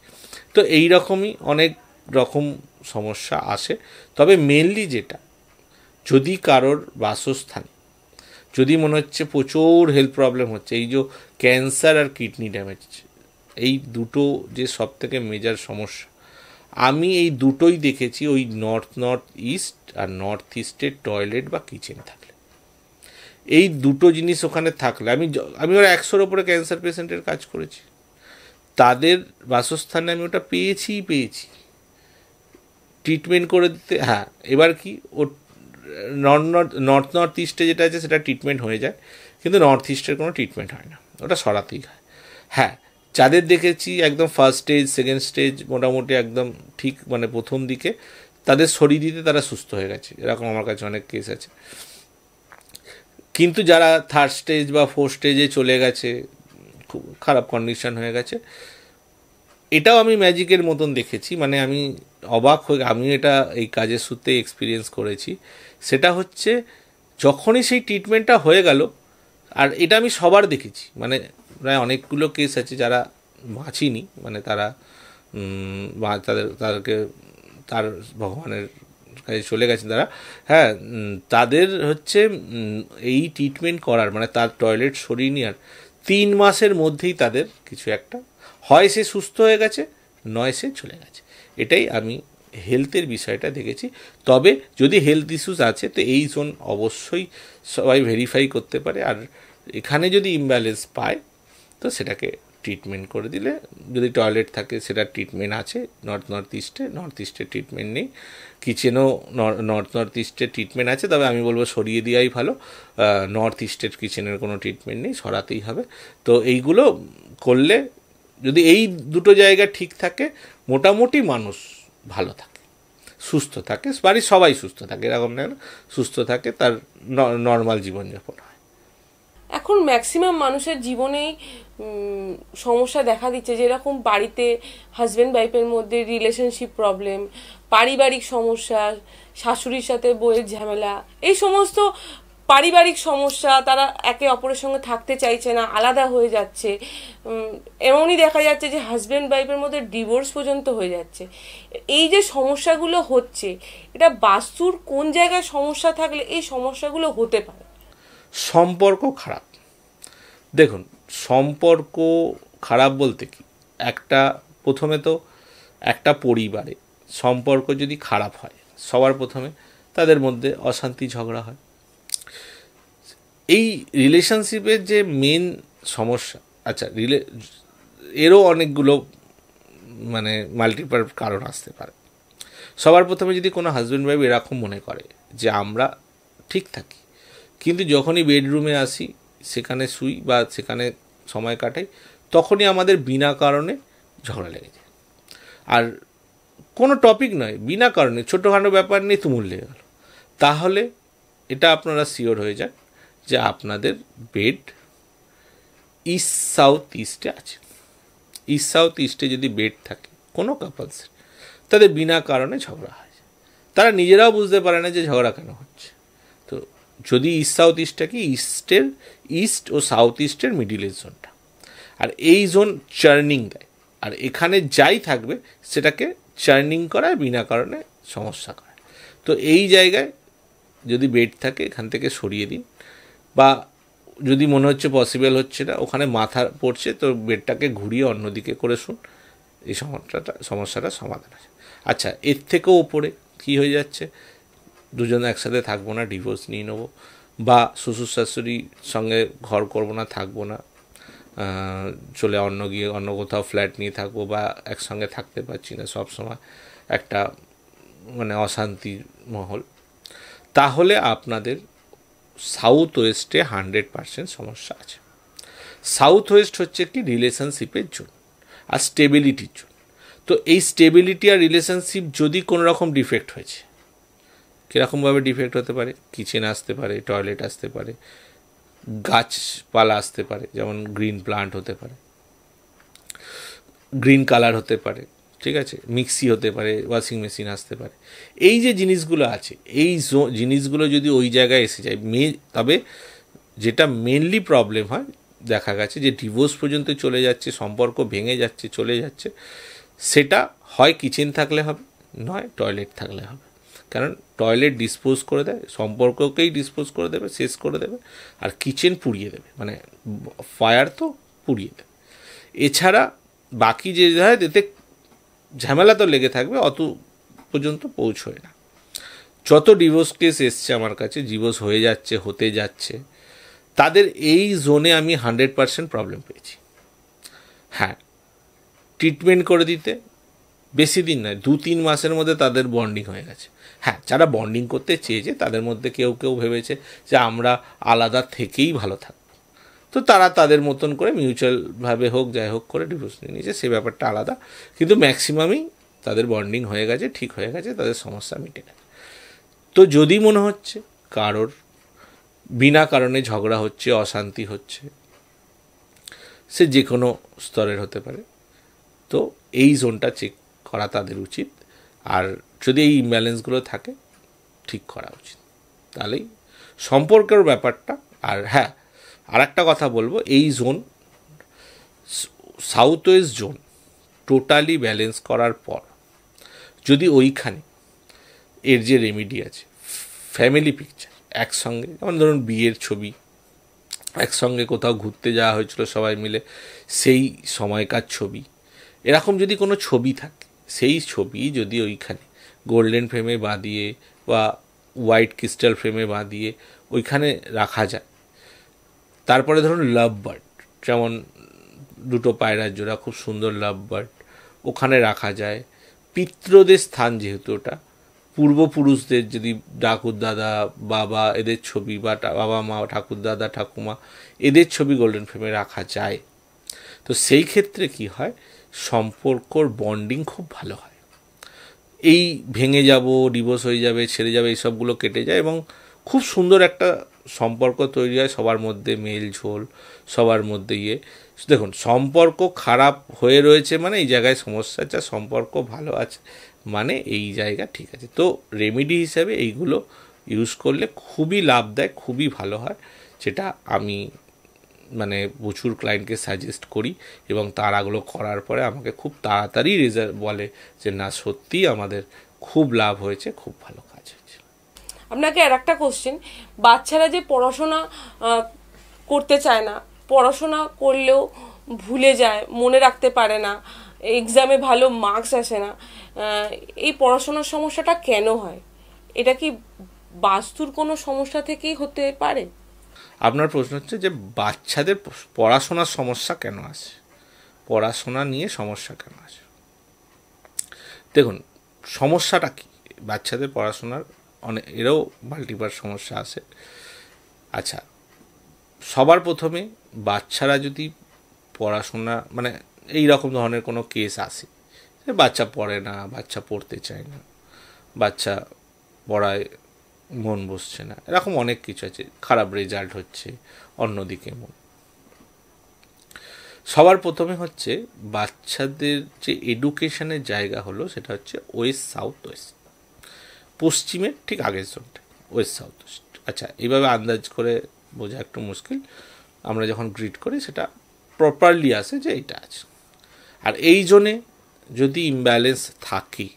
তো এই রকমই অনেক রকম সমস্যা আসে। তবে মেনলি যেটা, যদি কারোর বাসস্থানে যদি মনে হচ্ছে প্রচুর হেলথ প্রবলেম হচ্ছে, এই যে ক্যান্সার আর কিডনি ড্যামেজ, এই দুটো যে সব থেকে মেজর সমস্যা, আমি এই দুটোই দেখেছি ওই নর্থ ইস্ট আর নর্থ ইস্টের টয়লেট বা কিচেন থাকলে। এই দুটো জিনিস ওখানে থাকলে, আমি ওরা 100-র ওপরে ক্যান্সার পেশেন্টের কাজ করেছি, তাদের বাসস্থানে আমি ওটা পেয়েছি ট্রিটমেন্ট করে দিতে। হ্যাঁ, এবার কি ও নর্থ ইস্টে যেটা আছে সেটা ট্রিটমেন্ট হয়ে যায়, কিন্তু নর্থ ইস্টের কোনো ট্রিটমেন্ট হয় না, ওটা সরাতেই হয়। হ্যাঁ, যাদের দেখেছি একদম ফার্স্ট স্টেজ সেকেন্ড স্টেজ মোটামুটি একদম ঠিক মানে প্রথম দিকে তাদের সরিয়ে দিতে তারা সুস্থ হয়ে গেছে, এরকম আমার কাছে অনেক কেস আছে। কিন্তু যারা থার্ড স্টেজ বা ফোর্থ স্টেজে চলে গেছে, খুব খারাপ কন্ডিশন হয়ে গেছে, এটাও আমি ম্যাজিকের মতন দেখেছি। মানে আমি অবাক হয়ে, আমি এটা এই কাজের সূত্রে এক্সপিরিয়েন্স করেছি। সেটা হচ্ছে যখনই সেই ট্রিটমেন্টটা হয়ে গেল, আর এটা আমি সবার দেখেছি, মানে প্রায় অনেকগুলো কেস আছে যারা বাঁচিনি, মানে তারা তাদেরকে তার ভগবানের কাছে চলে গেছেন তারা। হ্যাঁ, তাদের হচ্ছে এই ট্রিটমেন্ট করার মানে তার টয়লেট সরিয়ে নেওয়ার 3 মাসের মধ্যেই তাদের কিছু একটা হয়, সে সুস্থ হয়ে গেছে, নয় সে চলে গেছে। এটাই আমি হেলথের বিষয়টা দেখেছি। তবে যদি হেলথ ইস্যুস আছে তো এই জোন অবশ্যই সবাই ভেরিফাই করতে পারে, আর এখানে যদি ইমব্যালেন্স পায় তো সেটাকে ট্রিটমেন্ট করে দিলে, যদি টয়লেট থাকে সেটা ট্রিটমেন্ট আছে। নর্থ ইস্টে ট্রিটমেন্ট নেই, কিচেনও নর্থ ইস্টে ট্রিটমেন্ট আছে, তবে আমি বলবো সরিয়ে দেওয়াই ভালো। নর্থ ইস্টের কিচেনের কোনো ট্রিটমেন্ট নেই, সরাতেই হবে। তো এইগুলো করলে যদি এই দুটো জায়গা ঠিক থাকে, মোটামুটি মানুষ ভালো থাকে, সুস্থ থাকে, বাড়ির সবাই সুস্থ থাকে, এরকম না, সুস্থ থাকে, তার নর্মাল জীবনযাপন হয়। এখন ম্যাক্সিমাম মানুষের জীবনেই সমস্যা দেখা দিচ্ছে, যেরকম বাড়িতে হাজব্যান্ড ওয়াইফের মধ্যে রিলেশনশিপ প্রবলেম, পারিবারিক সমস্যা, শাশুড়ির সাথে বউয়ের ঝামেলা, এই সমস্ত পারিবারিক সমস্যা, তারা একে অপরের সঙ্গে থাকতে চাইছে না, আলাদা হয়ে যাচ্ছে। এমনই দেখা যাচ্ছে যে হাজব্যান্ড ওয়াইফের মধ্যে ডিভোর্স পর্যন্ত হয়ে যাচ্ছে। এই যে সমস্যাগুলো হচ্ছে, এটা বাস্তুর কোন জায়গায় সমস্যা থাকলে এই সমস্যাগুলো হতে পারে? সম্পর্ক খারাপ। দেখুন, সম্পর্ক খারাপ বলতে কি, প্রথমে তো একটা পরিবারে সম্পর্ক যদি খারাপ হয়, সবার প্রথমে তাদের মধ্যে অশান্তি ঝগড়া হয়। এই রিলেশনশিপের যে মেন সমস্যা, আচ্ছা এরও অনেকগুলো মানে মাল্টিপাল কারণ আসতে পারে। সবার প্রথমে যদি কোনো হাজব্যান্ড ওয়াইফ এরকম মনে করে যে আমরা ঠিক থাকি, কিন্তু যখনই বেডরুমে আসি, সেখানে শুই বা সেখানে সময় কাটাই, তখনই আমাদের বিনা কারণে ঝগড়া লেগে যায়। আর কোনো টপিক নয়, বিনা কারণে ছোটোখাটো ব্যাপার নিয়ে তুমুল লেগে গেল, তাহলে এটা আপনারা শিওর হয়ে যান যে আপনাদের বেড ইস্ট সাউথ ইস্টে আছে। ইস্ট সাউথ ইস্টে যদি বেড থাকে কোনো কাপলসের, তাদের বিনা কারণে ঝগড়া হয়, তারা নিজেরাও বুঝতে পারে না যে ঝগড়া কেন হচ্ছে। তো যদি ইস্ট সাউথ ইস্টটা কি, ইস্ট ও সাউথ ইস্টের মিডিলের জোনটা, আর এই জোন চার্নিং দেয়, আর এখানে যাই থাকবে সেটাকে চার্নিং করায়, বিনা কারণে সমস্যা করে। তো এই জায়গায় যদি বেড থাকে এখান থেকে সরিয়ে দিন, বা যদি মনে হচ্ছে পসিবল হচ্ছে না, ওখানে মাথা পড়ছে, তো বেডটাকে ঘুরিয়ে অন্যদিকে করে শুন, এই সমস্যাটা সমাধান আছে। আচ্ছা, এর থেকেও ওপরে কী হয়ে যাচ্ছে, দুজন একসাথে থাকবো না, ডিভোর্স নিয়ে নেবো, বা শ্বশুর শাশুড়ির সঙ্গে ঘর করবো না, থাকবো না, চলে অন্য কোথাও ফ্ল্যাট নিয়ে থাকবো, বা একসঙ্গে থাকতে পারছি না, সবসময় একটা মানে অশান্তির মহল, তাহলে আপনাদের সাউথ ওয়েস্টে 100% সমস্যা আছে। সাউথ ওয়েস্ট হচ্ছে কি রিলেশনশিপের জন্য আর স্টেবিলিটির জন্য। তো এই স্টেবিলিটি আর রিলেশনশিপ যদি কোনো রকম ডিফেক্ট হয়েছে, কীরকমভাবে ডিফেক্ট হতে পারে, কিচেন আসতে পারে, টয়লেট আসতে পারে, গাছপালা আসতে পারে, যেমন গ্রিন প্লান্ট হতে পারে, গ্রিন কালার হতে পারে, ঠিক আছে, মিক্সি হতে পারে, ওয়াশিং মেশিন আসতে পারে। এই যে জিনিসগুলো আছে, এই জিনিসগুলো যদি ওই জায়গায় এসে যায়, তবে যেটা মেনলি প্রবলেম হয়, দেখা গেছে যে ডিভোর্স পর্যন্ত চলে যাচ্ছে, সম্পর্ক ভেঙে যাচ্ছে, চলে যাচ্ছে, সেটা হয় কিচেন থাকলে হবে, নয় টয়লেট থাকলে হবে। কারণ টয়লেট ডিসপোজ করে দেয়, সম্পর্ককেই ডিসপোজ করে দেবে, শেষ করে দেবে, আর কিচেন পুড়িয়ে দেবে, মানে ফায়ার তো পুড়িয়ে দেবে। এছাড়া বাকি যে হয় এতে ঝামেলা তো লেগে থাকবে, অত পর্যন্ত পৌঁছয় না। যত ডিভোর্স কেস এসছে আমার কাছে, ডিভোর্স হয়ে যাচ্ছে, হতে যাচ্ছে, তাদের এই জোনে আমি 100% প্রবলেম পেয়েছি। হ্যাঁ, ট্রিটমেন্ট করে দিতে বেশি দিন নয়, 2-3 মাসের মধ্যে তাদের বন্ডিং হয়ে গেছে। হ্যাঁ, যারা বন্ডিং করতে চেয়েছে তাদের মধ্যে কেউ কেউ ভেবেছে যে আমরা আলাদা থেকেই ভালো থাকবো, তো তারা তাদের মতন করে মিউচুয়ালভাবে হোক যাই হোক করে ডিভোর্স নিয়ে নিয়েছে, সে ব্যাপারটা আলাদা। কিন্তু ম্যাক্সিমামই তাদের বন্ডিং হয়ে গেছে, ঠিক হয়ে গেছে, তাদের সমস্যা মিটে গেছে। তো যদি মনে হচ্ছে কারোর বিনা কারণে ঝগড়া হচ্ছে, অশান্তি হচ্ছে, সে যে কোনো স্তরের হতে পারে, তো এই জোনটা চেক করা তাদের উচিত। আর যদি এই ইমব্যালেন্সগুলো থাকে, ঠিক করা উচিত, তাহলেই সম্পর্কের ব্যাপারটা। আর হ্যাঁ, আর একটা কথা বলবো, এই zone south West zone totally balance করার পর যদি ওইখানে এর যে রেমেডি আছে, ফ্যামিলি পিকচার একসঙ্গে, যেমন ধরুন বিয়ের ছবি, একসঙ্গে কোথাও ঘুরতে যাওয়া হয়েছিল সবাই মিলে, সেই সময়কার ছবি, এরকম যদি কোনো ছবি থাকে, সেই ছবি যদি ওইখানে গোল্ডেন ফ্রেমে বাঁধিয়ে বা হোয়াইট ক্রিস্টাল ফ্রেমে বাঁধিয়ে ওইখানে রাখা যায়। তারপরে ধরুন লাভ বার্ড, যেমন দুটো পায়রার জোড়া, খুব সুন্দর লাভ বার্ড ওখানে রাখা যায়। পিতৃদের স্থান যেহেতু ওটা, পূর্বপুরুষদের যদি ঠাকুর দাদা বাবা এদের ছবি, বা বাবা মা ঠাকুর দাদা ঠাকুমা এদের ছবি গোল্ডেন ফ্রেমে রাখা যায়, তো সেই ক্ষেত্রে কি হয়, সম্পর্কর বন্ডিং খুব ভালো হয়। এই ভেঙে যাব, ডিভোর্স হয়ে যাবে, ছেড়ে যাবে, এইসবগুলো কেটে যায় এবং খুব সুন্দর একটা সম্পর্ক তৈরি হয় সবার মধ্যে, মেল ঝোল সবার মধ্যে। দেখুন, সম্পর্ক খারাপ হয়ে রয়েছে মানে এই জায়গায় সমস্যা আছে, সম্পর্ক ভালো আছে মানে এই জায়গা ঠিক আছে। তো রেমেডি হিসাবে এইগুলো ইউজ করলে খুবই লাভ দেয়, খুবই ভালো হয়, যেটা আমি মানে প্রচুর ক্লায়েন্টকে সাজেস্ট করি, এবং তারাগুলো করার পরে আমাকে খুব তাড়াতাড়ি রেজাল্ট বলে যে না, সত্যিই আমাদের খুব লাভ হয়েছে, খুব ভালো কাজ হয়েছে। আপনাকে আর একটা কোশ্চেন, বাচ্চারা যে পড়াশোনা করতে চায় না, পড়াশোনা করলেও ভুলে যায়, মনে রাখতে পারে না, এক্সামে ভালো মার্কস আসে না, এই পড়াশোনার সমস্যাটা কেন হয়? এটা কি বাস্তুর কোনো সমস্যা থেকেই হতে পারে? আপনার প্রশ্ন হচ্ছে যে বাচ্চাদের পড়াশোনার সমস্যা কেন আসে, পড়াশোনা নিয়ে সমস্যা কেন আসে। দেখুন, সমস্যাটা কি, বাচ্চাদের পড়াশোনার এরও মাল্টিপার সমস্যা আসে। আচ্ছা, সবার প্রথমে বাচ্চারা যদি পড়াশোনা মানে এই রকম ধরনের কোনো কেস আসে, বাচ্চা পড়ে না, বাচ্চা পড়তে চায় না, বাচ্চা পড়ায় মন বসছে না, এরকম অনেক কিছু আছে, খারাপ রেজাল্ট হচ্ছে, অন্যদিকে মন। সবার প্রথমে হচ্ছে বাচ্চাদের যে এডুকেশনের জায়গা হলো সেটা হচ্ছে ওয়েস্ট সাউথ ওয়েস্ট, পশ্চিমের ঠিক আগের জোনটা ওয়েস্ট সাউথ ওয়েস্ট। আচ্ছা, এইভাবে আন্দাজ করে বোঝা একটু মুশকিল, আমরা যখন গ্রিড করি সেটা প্রপারলি আসে যে এইটা আছে। আর এই জোনে যদি ইমব্যালেন্স থাকে,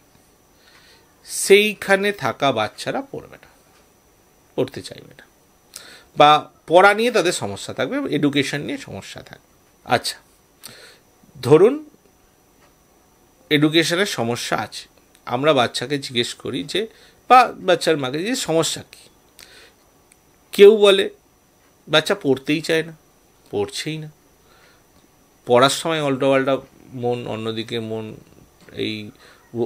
সেইখানে থাকা বাচ্চারা পড়বে না, পড়তে চাইবে না, বা পড়া নিয়ে তাদের সমস্যা থাকবে, এডুকেশন নিয়ে সমস্যা থাকবে। আচ্ছা, ধরুন এডুকেশনের সমস্যা আছে, আমরা বাচ্চাকে জিজ্ঞেস করি যে, বা বাচ্চার মাকে যে সমস্যা কী, কেউ বলে বাচ্চা পড়তেই চায় না, পড়ছেই না, পড়ার সময় উল্টোপাল্টা মন, অন্যদিকে মন, এই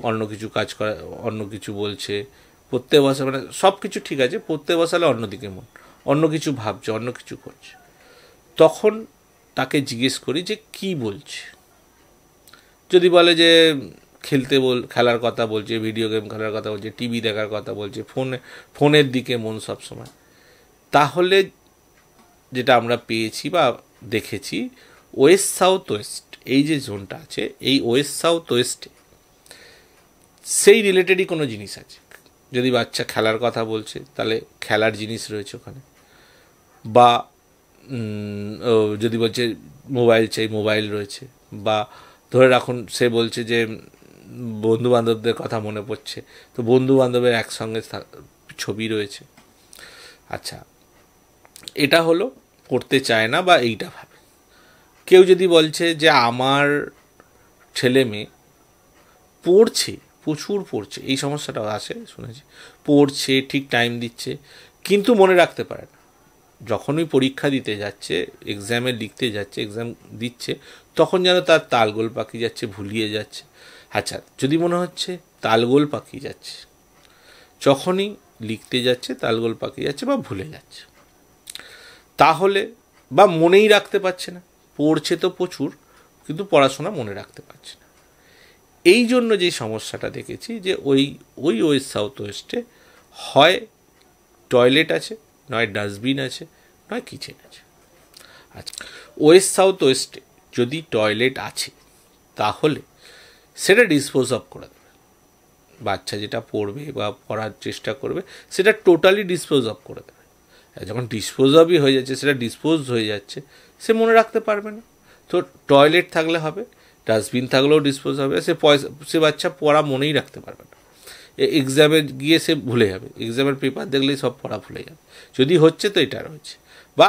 অন্য কিছু কাজ করা, অন্য কিছু বলছে, পড়তে বসা মানে সব কিছু ঠিক আছে, পড়তে বসালে অন্যদিকে মন, অন্য কিছু ভাবছে, অন্য কিছু করছে। তখন তাকে জিজ্ঞেস করি যে কি বলছে। যদি বলে যে খেলার কথা বলছে, ভিডিও গেম খেলার কথা বলছে, টিভি দেখার কথা বলছে, ফোনের দিকে মন সবসময়, তাহলে যেটা আমরা পেয়েছি বা দেখেছি, ওয়েস্ট সাউথ ওয়েস্ট এই যে জোনটা আছে, এই ওয়েস্ট সাউথ ওয়েস্টে সেই রিলেটেডই কোনো জিনিস আছে। যদি বাচ্চা খেলার কথা বলছে, তাহলে খেলার জিনিস রয়েছে ওখানে, বা যদি বলছে মোবাইল চাই, মোবাইল রয়েছে, বা ধরে রাখুন সে বলছে যে বন্ধু বান্ধবদের কথা মনে পড়ছে, তো বন্ধু বান্ধবের একসঙ্গে ছবি রয়েছে। আচ্ছা, এটা হলো পড়তে চায় না বা এইটা ভাবে। কেউ যদি বলছে যে আমার ছেলে মেয়ে পড়ছে, প্রচুর পড়ছে, এই সমস্যাটাও আসে, শুনেছি, পড়ছে, ঠিক টাইম দিচ্ছে, কিন্তু মনে রাখতে পারে না। যখনই পরীক্ষা দিতে যাচ্ছে, এক্সামে লিখতে যাচ্ছে, এক্সাম দিচ্ছে, তখন যেন তার তালগোল পাকিয়ে যাচ্ছে, ভুলিয়ে যাচ্ছে। আচ্ছা, যদি মনে হচ্ছে তালগোল পাকিয়ে যাচ্ছে, যখনই লিখতে যাচ্ছে তালগোল পাকিয়ে যাচ্ছে বা ভুলে যাচ্ছে, তাহলে বা মনেই রাখতে পারছে না, পড়ছে তো প্রচুর কিন্তু পড়াশোনা মনে রাখতে পারছে না। এই জন্য যে সমস্যাটা দেখেছি যে ওই ওয়েস্ট সাউথ ওয়েস্টে হয় টয়লেট আছে, নয় ডাস্টবিন আছে, নয় কিচেন আছে। আচ্ছা, ওয়েস্ট সাউথ ওয়েস্টে যদি টয়লেট আছে তাহলে সেটা ডিসপোজ অফ করে দেবে। বাচ্চা যেটা পড়বে বা পড়ার চেষ্টা করবে সেটা টোটালি ডিসপোজ অফ করে দেবে। যখন ডিসপোজ অফই হয়ে যাচ্ছে, সেটা ডিসপোজ হয়ে যাচ্ছে, সে মনে রাখতে পারবে না। তো টয়লেট থাকলে হবে, ডাস্টবিন থাকলেও ডিসপোজ হবে, সে বাচ্চা পড়া মনেই রাখতে পারবে না। এক্সামে গিয়ে সে ভুলে যাবে, এক্সামের পেপার দেখলেই সব পড়া ভুলে যাবে। যদি হচ্ছে তো এটা রয়েছে, বা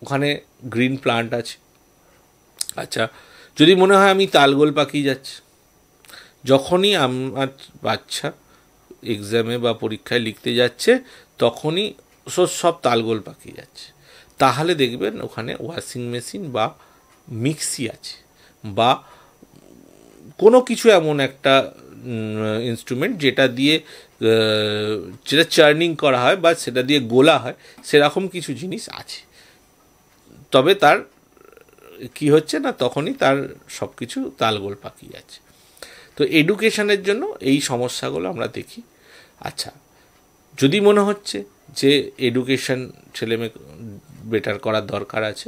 ওখানে গ্রিন প্লান্ট আছে। আচ্ছা, যদি মনে হয় আমি তালগোল পাকিয়ে যাচ্ছি, যখনই আমার বাচ্চা এক্সামে বা পরীক্ষায় লিখতে যাচ্ছে তখনই সব তালগোল পাকিয়ে যাচ্ছে, তাহলে দেখবেন ওখানে ওয়াশিং মেশিন বা মিক্সি আছে, বা কোনো কিছু এমন একটা ইনস্ট্রুমেন্ট যেটা দিয়ে যেটা চার্নিং করা হয় বা সেটা দিয়ে গোলা হয়, সেরকম কিছু জিনিস আছে। তবে তার কি হচ্ছে না, তখনই তার সব কিছু তালগোল পাকিয়ে যাচ্ছে। তো এডুকেশনের জন্য এই সমস্যাগুলো আমরা দেখি। আচ্ছা, যদি মনে হচ্ছে যে এডুকেশন ছেলেমেয়ে বেটার করার দরকার আছে,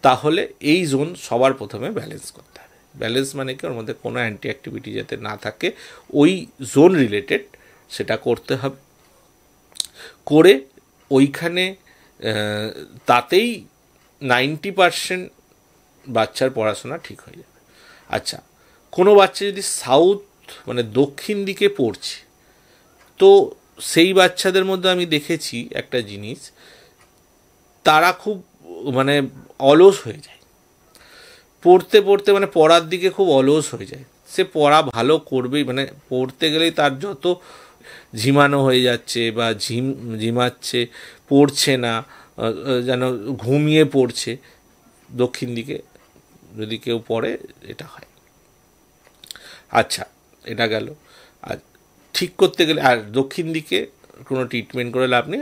তাহলে এই জোন সবার প্রথমে ব্যালেন্স করতে হবে। ব্যালেন্স মানে কি, ওর মধ্যে কোনো অ্যান্টি অ্যাক্টিভিটি যাতে না থাকে, ওই জোন রিলেটেড সেটা করতে হবে। করে ওইখানে তাতেই 90% বাচ্চার পড়াশোনা ঠিক হয়ে যাবে। আচ্ছা, কোনো বাচ্চা যদি সাউথ মানে দক্ষিণ দিকে পড়ছে, তো সেই বাচ্চাদের মধ্যে আমি দেখেছি একটা জিনিস, তারা খুব মানে অলস হয়ে যায়, পড়তে পড়তে মানে পড়ার দিকে খুব অলস হয়ে যায়। সে পড়া ভালো করবেই, মানে পড়তে গেলেই তার যত ঝিমানো হয়ে যাচ্ছে বা ঝিমাচ্ছে, পড়ছে না, যেন ঘুমিয়ে পড়ছে। দক্ষিণ দিকে যদি কেউ পড়ে এটা হয়। আচ্ছা, এটা গেল। আর ঠিক করতে গেলে, আর দক্ষিণ দিকে কোনো ট্রিটমেন্ট করে লাভ নেই।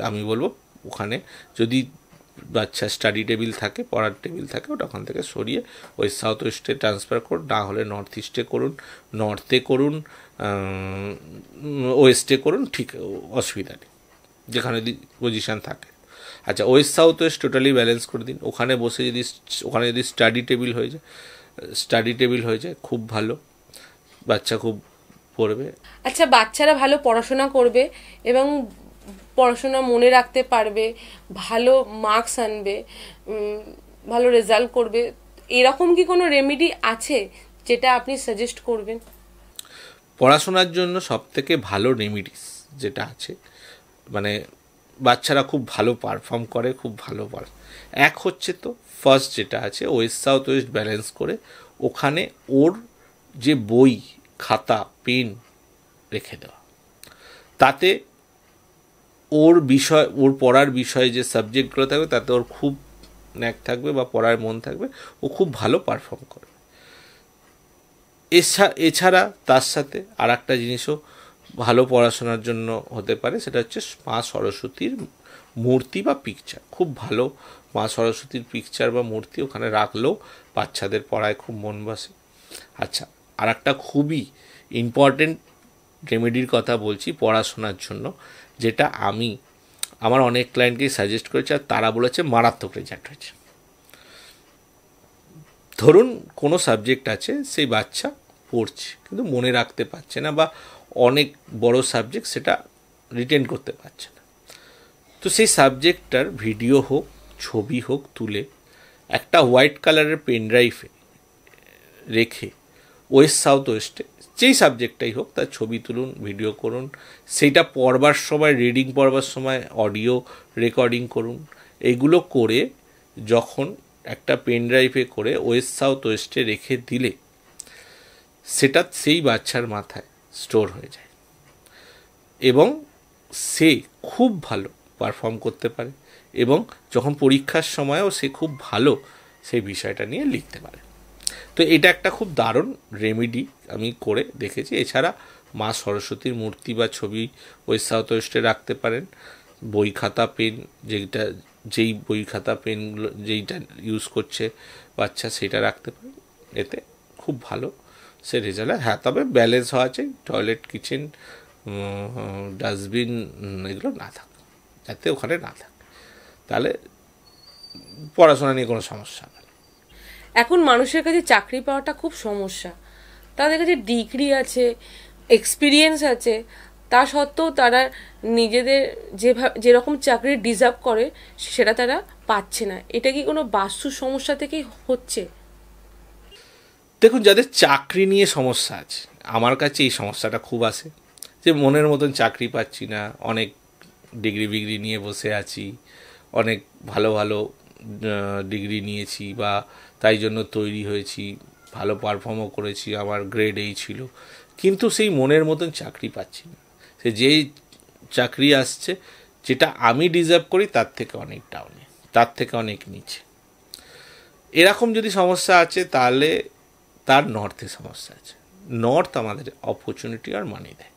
আমি বলবো ওখানে যদি বাচ্চা স্টাডি টেবিল থাকে, পড়ার টেবিল থাকে, ওটা ওখান থেকে সরিয়ে ওই সাউথ ওয়েস্টে ট্রান্সফার করুন, না হলে নর্থ ইস্টে করুন, নর্থে করুন, ওয়েস্টে করুন, ঠিক অসুবিধা নেই, যেখানে পজিশান থাকে। আচ্ছা, West south West totally balance করে দিন। ওখানে বসে ওখানে যদি স্টাডি টেবিল হয়ে যায় খুব ভালো, বাচ্চা খুব পড়বে। আচ্ছা, বাচ্চারা ভালো পড়াশোনা করবে এবং পড়াশোনা মনে রাখতে পারবে, ভালো মার্কস আনবে, ভালো রেজাল্ট করবে, এরকম কি কোনো রেমেডি আছে যেটা আপনি সাজেস্ট করবেন? পড়াশোনার জন্য সবথেকে ভালো রেমিডিস যেটা আছে, মানে বাচ্চারা খুব ভালো পারফর্ম করে, খুব ভালো এক হচ্ছে, তো ফার্স্ট যেটা আছে, ওয়েস্ট সাউথ ওয়েস্ট ব্যালেন্স করে ওখানে ওর যে বই, খাতা, পেন রেখে দেওয়া, তাতে ওর পড়ার বিষয়ে যে সাবজেক্টগুলো থাকবে তাতে ওর খুব ন্যাক থাকবে বা পড়ার মন থাকবে, ও খুব ভালো পারফর্ম করবে। এছাড়া তার সাথে আর একটা জিনিসও ভালো পড়াশোনার জন্য হতে পারে, সেটা হচ্ছে মা সরস্বতীর মূর্তি বা পিকচার। খুব ভালো মা সরস্বতীর পিকচার বা মূর্তি ওখানে রাখলেও বাচ্চাদের পড়ায় খুব মন বসে। আচ্ছা, আর একটা খুবই ইম্পর্টেন্ট রেমেডির কথা বলছি পড়াশোনার জন্য, যেটা আমি আমার অনেক ক্লায়েন্টকেই সাজেস্ট করেছি, আর তারা বলেছে মারাত্মক রেজাল্ট হয়েছে। ধরুন কোনো সাবজেক্ট আছে, সেই বাচ্চা পড়ছে কিন্তু মনে রাখতে পারছে না, বা অনেক বড় সাবজেক্ট, সেটা রিটেন করতে পারছে না। তো সেই সাবজেক্টটার ভিডিও হোক, ছবি হোক, তুলে একটা হোয়াইট কালারের পেন ড্রাইভে রেখে ওয়েস্ট সাউথ ওয়েস্টে যেই সাবজেক্টটাই হোক তার ছবি তুলুন, ভিডিও করুন, সেইটা পড়বার সময়, রিডিং পড়বার সময় অডিও রেকর্ডিং করুন। এইগুলো করে যখন একটা পেন ড্রাইভে করে ওয়েস্ট সাউথ ওয়েস্টে রেখে দিলে সেটা সেই বাচ্চার মাথায় স্টোর হয়ে যায় এবং সে খুব ভালো পারফর্ম করতে পারে এবং যখন পরীক্ষার সময়ও সে খুব ভালো সেই বিষয়টা নিয়ে লিখতে পারে। তো এটা একটা খুব দারুণ রেমেডি আমি করে দেখেছি। এছাড়া মা সরস্বতীর মূর্তি বা ছবি ওয়েস্ট সাউথ ওয়েস্টে রাখতে পারেন। বই খাতা পেন যেই বই খাতা পেনগুলো যেইটা ইউজ করছে বাচ্চা সেটা রাখতে পারেন, এতে খুব ভালো সে রেজাল্ট। হ্যাঁ, তবে ব্যালেন্স হওয়া চাই, টয়লেট, কিচেন, ডাস্টবিন এগুলো না থাকে, যাতে ওখানে না থাকে, তাহলে পড়াশোনা নিয়ে কোনো সমস্যা হবে না। এখন মানুষের কাছে চাকরি পাওয়াটা খুব সমস্যা। তাদের কাছে ডিগ্রি আছে, এক্সপিরিয়েন্স আছে, তা সত্ত্বেও তারা নিজেদের যেরকম চাকরি ডিজার্ভ করে সেটা তারা পাচ্ছে না। এটা কি কোনো বাস্তু সমস্যা থেকেই হচ্ছে? দেখুন, যাদের চাকরি নিয়ে সমস্যা আছে, আমার কাছে এই সমস্যাটা খুব আসে যে মনের মতন চাকরি পাচ্ছি না, অনেক ডিগ্রি বিগ্রি নিয়ে বসে আছি, অনেক ভালো ভালো ডিগ্রি নিয়েছি বা তাই জন্য তৈরি হয়েছি, ভালো পারফর্মও করেছি, আমার গ্রেড এই ছিল, কিন্তু সেই মনের মতন চাকরি পাচ্ছি না। সে যেই চাকরি আসছে যেটা আমি ডিজার্ভ করি তার থেকে অনেক ডাউনে, তার থেকে অনেক নিচে। এরকম যদি সমস্যা আছে তাহলে তার নর্থে সমস্যা আছে। নর্থ আমাদের অপরচুনিটি আর মানি দেয়।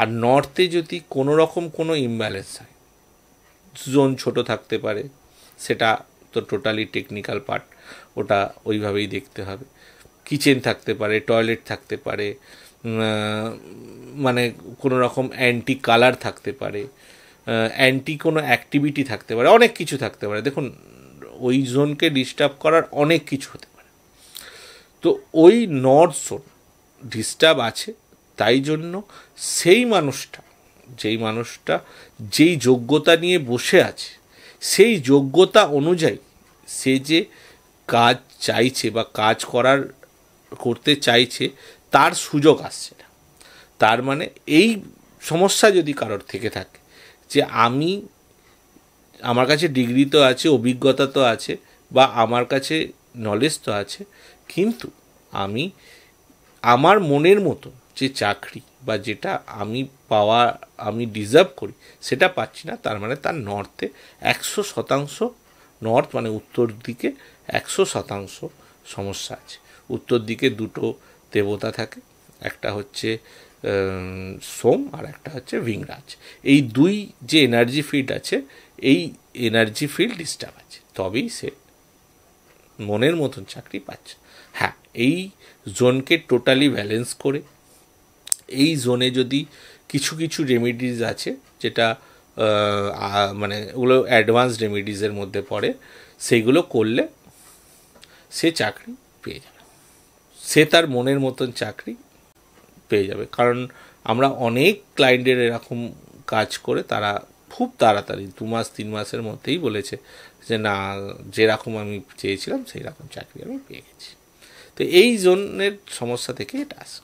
আর নর্থে যদি কোনো রকম কোনো ইমব্যালেন্স হয়, জোন ছোট থাকতে পারে, সেটা তো টোটালি টেকনিক্যাল পার্ট, ওটা ওইভাবেই দেখতে হবে। কিচেন থাকতে পারে, টয়লেট থাকতে পারে, মানে কোনো রকম অ্যান্টি কালার থাকতে পারে, অ্যান্টি কোনো অ্যাক্টিভিটি থাকতে পারে, অনেক কিছু থাকতে পারে। দেখুন, ওই জোনকে ডিস্টার্ব করার অনেক কিছু হতে পারে। তো ওই নর্থ জোন ডিস্টার্ব আছে, তাই জন্য সেই মানুষটা যেই যোগ্যতা নিয়ে বসে আছে সেই যোগ্যতা অনুযায়ী সে যে কাজ চাইছে বা কাজ করতে চাইছে তার সুযোগ আসছে না। তার মানে এই সমস্যা যদি কারোর থেকে থাকে যে আমার কাছে ডিগ্রি তো আছে, অভিজ্ঞতা তো আছে, বা আমার কাছে নলেজ তো আছে, কিন্তু আমার মনের মতো যে চাকরি বা যেটা আমি ডিজার্ভ করি সেটা পাচ্ছি না, তার মানে তার নর্থে 100%, নর্থ মানে উত্তর দিকে 100% সমস্যা আছে। উত্তর দিকে দুটো দেবতা থাকে, একটা হচ্ছে সোম আর একটা হচ্ছে ভিংরাজ। এই দুই যে এনার্জি ফিল্ড আছে, এই এনার্জি ফিল্ড ডিস্টার্ব আছে, তবেই সে মনের মতন চাকরি পাচ্ছে। হ্যাঁ, এই জোনকে টোটালি ব্যালেন্স করে এই জোনে যদি কিছু কিছু রেমেডিজ আছে যেটা মানে ওগুলো অ্যাডভান্স রেমেডিজের মধ্যে পড়ে, সেইগুলো করলে সে চাকরি পেয়ে যাবে, সে তার মনের মতন চাকরি পেয়ে যাবে। কারণ আমরা অনেক ক্লায়েন্টের এরকম কাজ করে তারা খুব তাড়াতাড়ি 2 মাস 3 মাসের মধ্যেই বলেছে যে না, যেরকম আমি চেয়েছিলাম সেই রকম চাকরি আমি পেয়ে গেছি। তো এই জোনের সমস্যা থেকে এটা আসে।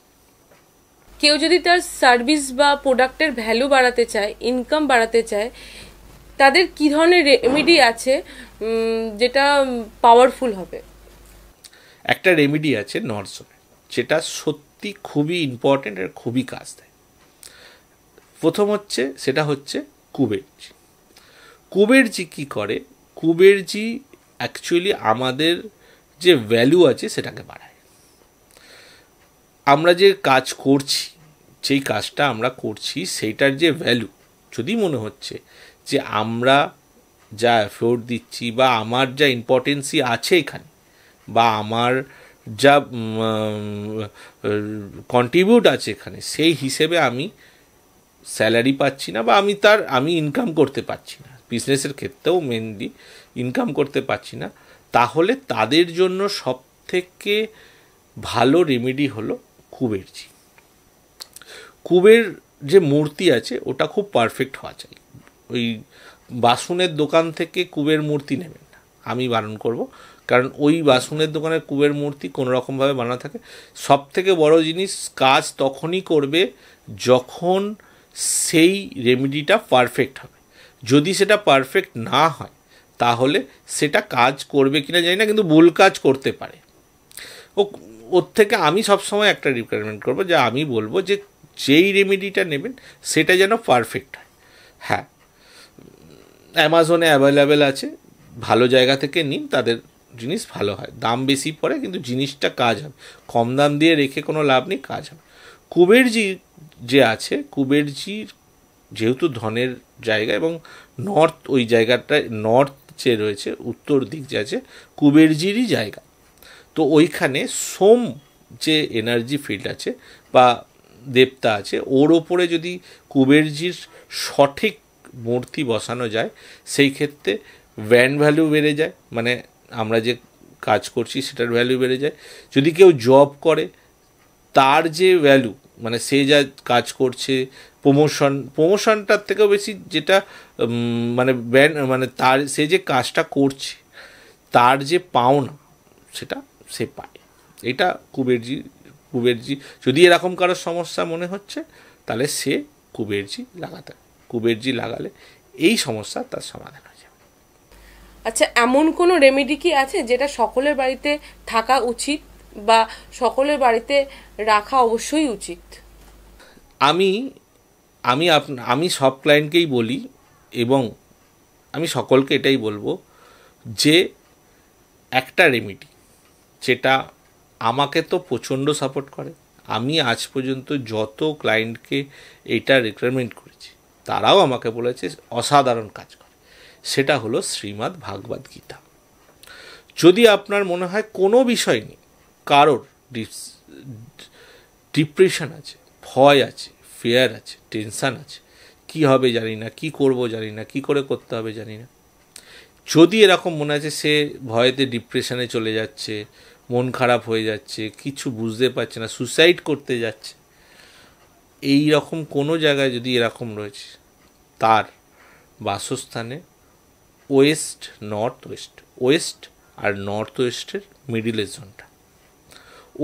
কেউ যদি তার সার্ভিস বা প্রোডাক্টের ভ্যালু বাড়াতে চায়, ইনকাম বাড়াতে চায়, তাদের কি ধরনের রেমেডি আছে যেটা পাওয়ারফুল হবে? একটা রেমেডি আছে নর্থ জোনে, যেটা সত্যি খুবই ইম্পর্টেন্ট আর খুবই কাজ দেয়। প্রথম সেটা হচ্ছে কুবেরজি। কুবেরজি কী করে? কুবেরজি অ্যাকচুয়ালি আমাদের যে ভ্যালু আছে সেটাকে বাড়ায়। আমরা যে কাজ করছি, যেই কাজটা আমরা করছি সেইটার যে ভ্যালু, যদি মনে হচ্ছে যে আমরা যা এফোর্ট দিচ্ছি বা আমার যা ইম্পর্টেন্সি আছে এখানে, বা আমার যা কন্ট্রিবিউট আছে এখানে, সেই হিসেবে আমি স্যালারি পাচ্ছি না বা আমি ইনকাম করতে পারছি না, বিজনেসের ক্ষেত্রেও মেনলি ইনকাম করতে পারছি না, তাহলে তাদের জন্য সবথেকে ভালো রেমেডি হলো কুবেরজি। কুবের যে মূর্তি আছে ওটা খুব পারফেক্ট হওয়া চাই। ওই বাসনের দোকান থেকে কুবের মূর্তি নেবেন না, আমি বারণ করব, কারণ ওই বাসনের দোকানের কুবের মূর্তি কোনো রকমভাবে বানানো থাকে। সব থেকে বড় জিনিস, কাজ তখনই করবে যখন সেই রেমেডিটা পারফেক্ট হবে। যদি সেটা পারফেক্ট না হয় তাহলে সেটা কাজ করবে কিনা জানি না, কিন্তু ভুল কাজ করতে পারে। ওর থেকে আমি সবসময় একটা রিকোয়ারমেন্ট করবো, যে আমি বলবো যে যেই রেমেডিটা নেবেন সেটা যেন পারফেক্ট হয়। হ্যাঁ, অ্যামাজনে অ্যাভেলেবেল আছে, ভালো জায়গা থেকে নিন, তাদের জিনিস ভালো হয়, দাম বেশি পড়ে কিন্তু জিনিসটা কাজ হবে। কম দাম দিয়ে রেখে কোনো লাভ নেই, কাজ হবে। কুবেরজি যে আছে, কুবেরজির যেহেতু ধনের জায়গা এবং নর্থ, ওই জায়গাটায় নর্থ যে রয়েছে, উত্তর দিক যে আছে, কুবেরজিরই জায়গা। তো ওইখানে সোম যে এনার্জি ফিল্ড আছে বা দেবতা আছে, ওর ওপরে যদি কুবেরজির সঠিক মূর্তি বসানো যায়, সেই ক্ষেত্রে ব্র্যান্ড ভ্যালু বেড়ে যায়, মানে আমরা যে কাজ করছি সেটার ভ্যালু বেড়ে যায়। যদি কেউ জব করে, তার যে ভ্যালু, মানে সে যা কাজ করছে, প্রমোশনটার থেকেও বেশি যেটা মানে ব্র্যান্ড, মানে তার সে যে কাজটা করছে তার যে পাওনা সেটা সে পায়। এটা কুবেরজি যদি এরকম কারোর সমস্যা মনে হচ্ছে, তাহলে সে কুবেরজি লাগালে এই সমস্যা তার সমাধান হয়ে যাবে। আচ্ছা, এমন কোনো রেমেডি কি আছে যেটা সকলের বাড়িতে থাকা উচিত বা সকলের বাড়িতে রাখা অবশ্যই উচিত? আমি সব ক্লায়েন্টকেই বলি এবং আমি সকলকে এটাই বলবো যে একটা রেমেডি যেটা আমাকে তো প্রচণ্ড সাপোর্ট করে, আমি আজ পর্যন্ত যত ক্লায়েন্টকে এটা রিকোয়ারমেন্ট করেছি তারাও আমাকে বলেছে অসাধারণ কাজ করে, সেটা হলো শ্রীমদ্ ভাগবত গীতা। যদি আপনার মনে হয় কোনো বিষয় নেই, কারোর ডিপ্রেশন আছে, ভয় আছে, ফিয়ার আছে, টেনশান আছে, কি হবে জানি না, কি করব জানি না, কি করে করতে হবে জানি না, যদি এরকম মনে আছে সে ভয়েতে ডিপ্রেশনে চলে যাচ্ছে, মন খারাপ হয়ে যাচ্ছে, কিছু বুঝতে পারছে না, সুসাইড করতে যাচ্ছে, এই রকম কোনো জায়গায় যদি এরকম রয়েছে, তার বাসস্থানে ওয়েস্ট ওয়েস্ট আর নর্থ ওয়েস্টের মিডিলের জোনটা,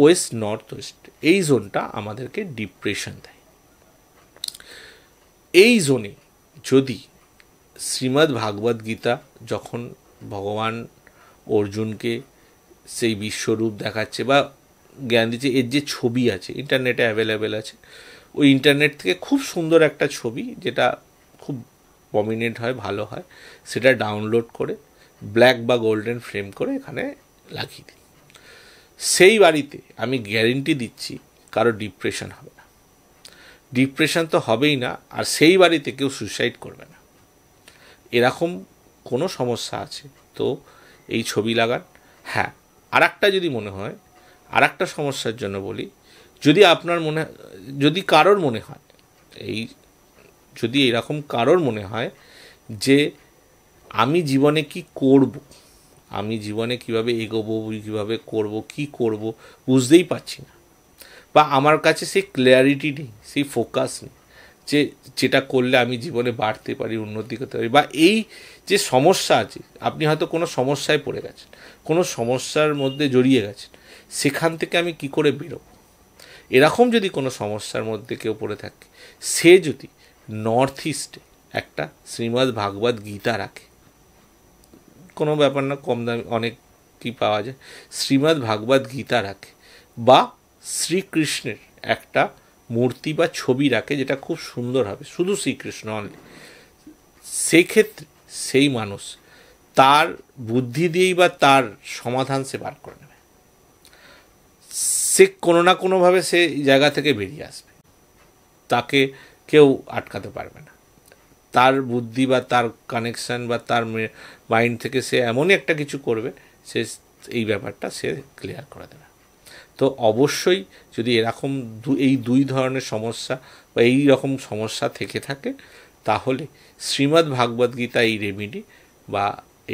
ওয়েস্ট নর্থ ওয়েস্ট, এই জোনটা আমাদেরকে ডিপ্রেশন দেয়। এই জোনে যদি শ্রীমদ্ ভাগবত গীতা, যখন ভগবান অর্জুনকে সেই বিশ্বরূপ দেখাচ্ছে বা জ্ঞান দিচ্ছে, এর যে ছবি আছে ইন্টারনেটে অ্যাভেলেবেল আছে, ওই ইন্টারনেট থেকে খুব সুন্দর একটা ছবি, যেটা খুব প্রমিনেন্ট হয়, ভালো হয়, সেটা ডাউনলোড করে ব্ল্যাক বা গোল্ডেন ফ্রেম করে এখানে লাগিয়ে দিই। সেই বাড়িতে আমি গ্যারেন্টি দিচ্ছি কারো ডিপ্রেশন হবে না, ডিপ্রেশন তো হবেই না, আর সেই বাড়িতে কেউ সুইসাইড করবে না। এরকম কোনো সমস্যা আছে তো এই ছবি লাগান। হ্যাঁ, আর একটা যদি মনে হয়, আর একটা সমস্যার জন্য বলি, যদি কারোর মনে হয় যদি এরকম কারোর মনে হয় যে আমি জীবনে কি করব, আমি জীবনে কিভাবে এগোবো, কীভাবে করব, কি করব বুঝতেই পারছি না, বা আমার কাছে সেই ক্ল্যারিটি নেই, সেই ফোকাস নেই যে যেটা করলে আমি জীবনে বাড়তে পারি, উন্নতি করতে পারি, বা এই যে সমস্যা আছে, আপনি হয়তো কোনো সমস্যায় পড়ে গেছেন, কোনো সমস্যার মধ্যে জড়িয়ে গেছেন, সেখান থেকে আমি কি করে বেরোব, এরকম যদি কোনো সমস্যার মধ্যে কেউ পড়ে থাকে, সে যদি নর্থ ইস্টে একটা শ্রীমদ্ ভাগবত গীতা রাখে, কোনো ব্যাপার না, কম দামে অনেক কি পাওয়া যায়, শ্রীমদ্ ভাগবত গীতা রাখে, বা শ্রীকৃষ্ণের একটা মূর্তি বা ছবি রাখে যেটা খুব সুন্দর হবে, শুধু শ্রীকৃষ্ণ অনলি, সেই ক্ষেত্রে সেই মানুষ তার বুদ্ধি দিয়েই বা তার সমাধান সে বার করে নেবে, সে কোনো না কোনোভাবে সে জায়গা থেকে বেরিয়ে আসবে, তাকে কেউ আটকাতে পারবে না। তার বুদ্ধি বা তার কানেকশান বা তার মাইন্ড থেকে সে এমনই একটা কিছু করবে, সে এই ব্যাপারটা সে ক্লিয়ার করে দেবে। তো অবশ্যই যদি এরকম এই দুই ধরনের সমস্যা বা এই রকম সমস্যা থেকে থাকে, তাহলে শ্রীমদ্ ভাগবত গীতা এই রেমেডি বা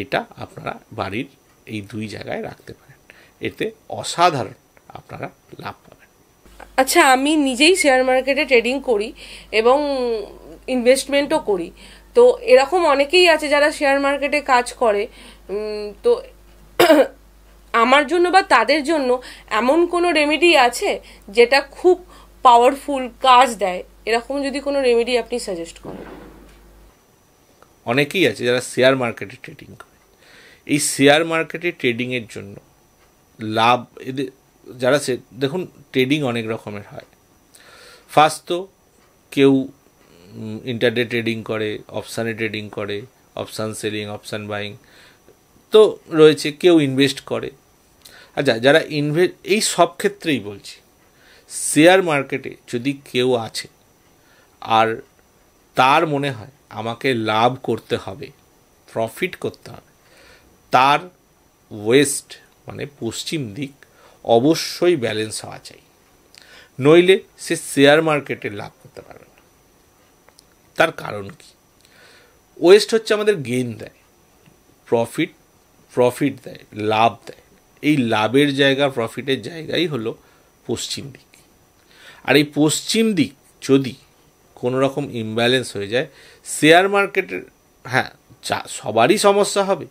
এটা আপনারা বাড়ির এই দুই জায়গায় রাখতে পারেন, এতে অসাধারণ আপনারা লাভ পাবেন। আচ্ছা, আমি নিজেই শেয়ার মার্কেটে ট্রেডিং করি এবং ইনভেস্টমেন্টও করি, তো এরকম অনেকেই আছে যারা শেয়ার মার্কেটে কাজ করে। তো আমার জন্য বা তাদের জন্য এমন কোনো রেমেডি আছে যেটা খুব পাওয়ারফুল কাজ দেয়, এরকম যদি কোনো রেমেডি আপনি সাজেস্ট করেন? অনেকেই আছে যারা শেয়ার মার্কেটে ট্রেডিং করে। এই শেয়ার মার্কেটে ট্রেডিংয়ের জন্য লাভ এদের যারা দেখুন, ট্রেডিং অনেক রকমের হয়। ফার্স্ট তো কেউ ইন্টারডে ট্রেডিং করে, অপশানে ট্রেডিং করে, অপশান সেলিং, অপশান বাইং তো রয়েছে, কেউ ইনভেস্ট করে। আচ্ছা, যারা এই সব ক্ষেত্রেই বলছি, শেয়ার মার্কেটে যদি কেউ আছে আর তার মনে হয় আমাকে লাভ করতে হবে, প্রফিট করতে হবে, তার ওয়েস্ট মানে পশ্চিম দিক অবশ্যই ব্যালেন্স হওয়া চাই, নইলে সে শেয়ার মার্কেটে লাভ করতে পারবে না। তার কারণ কি? ওয়েস্ট হচ্ছে আমাদের গেইন দেয়, প্রফিট দেয়, লাভ দেয়। এই লাভের জায়গা, প্রফিটের জায়গাই হলো পশ্চিম দিক। আর এই পশ্চিম দিক যদি কোনো রকম ইমব্যালেন্স হয়ে যায়, শেয়ার মার্কেটের হ্যাঁ সবারই সমস্যা হবে।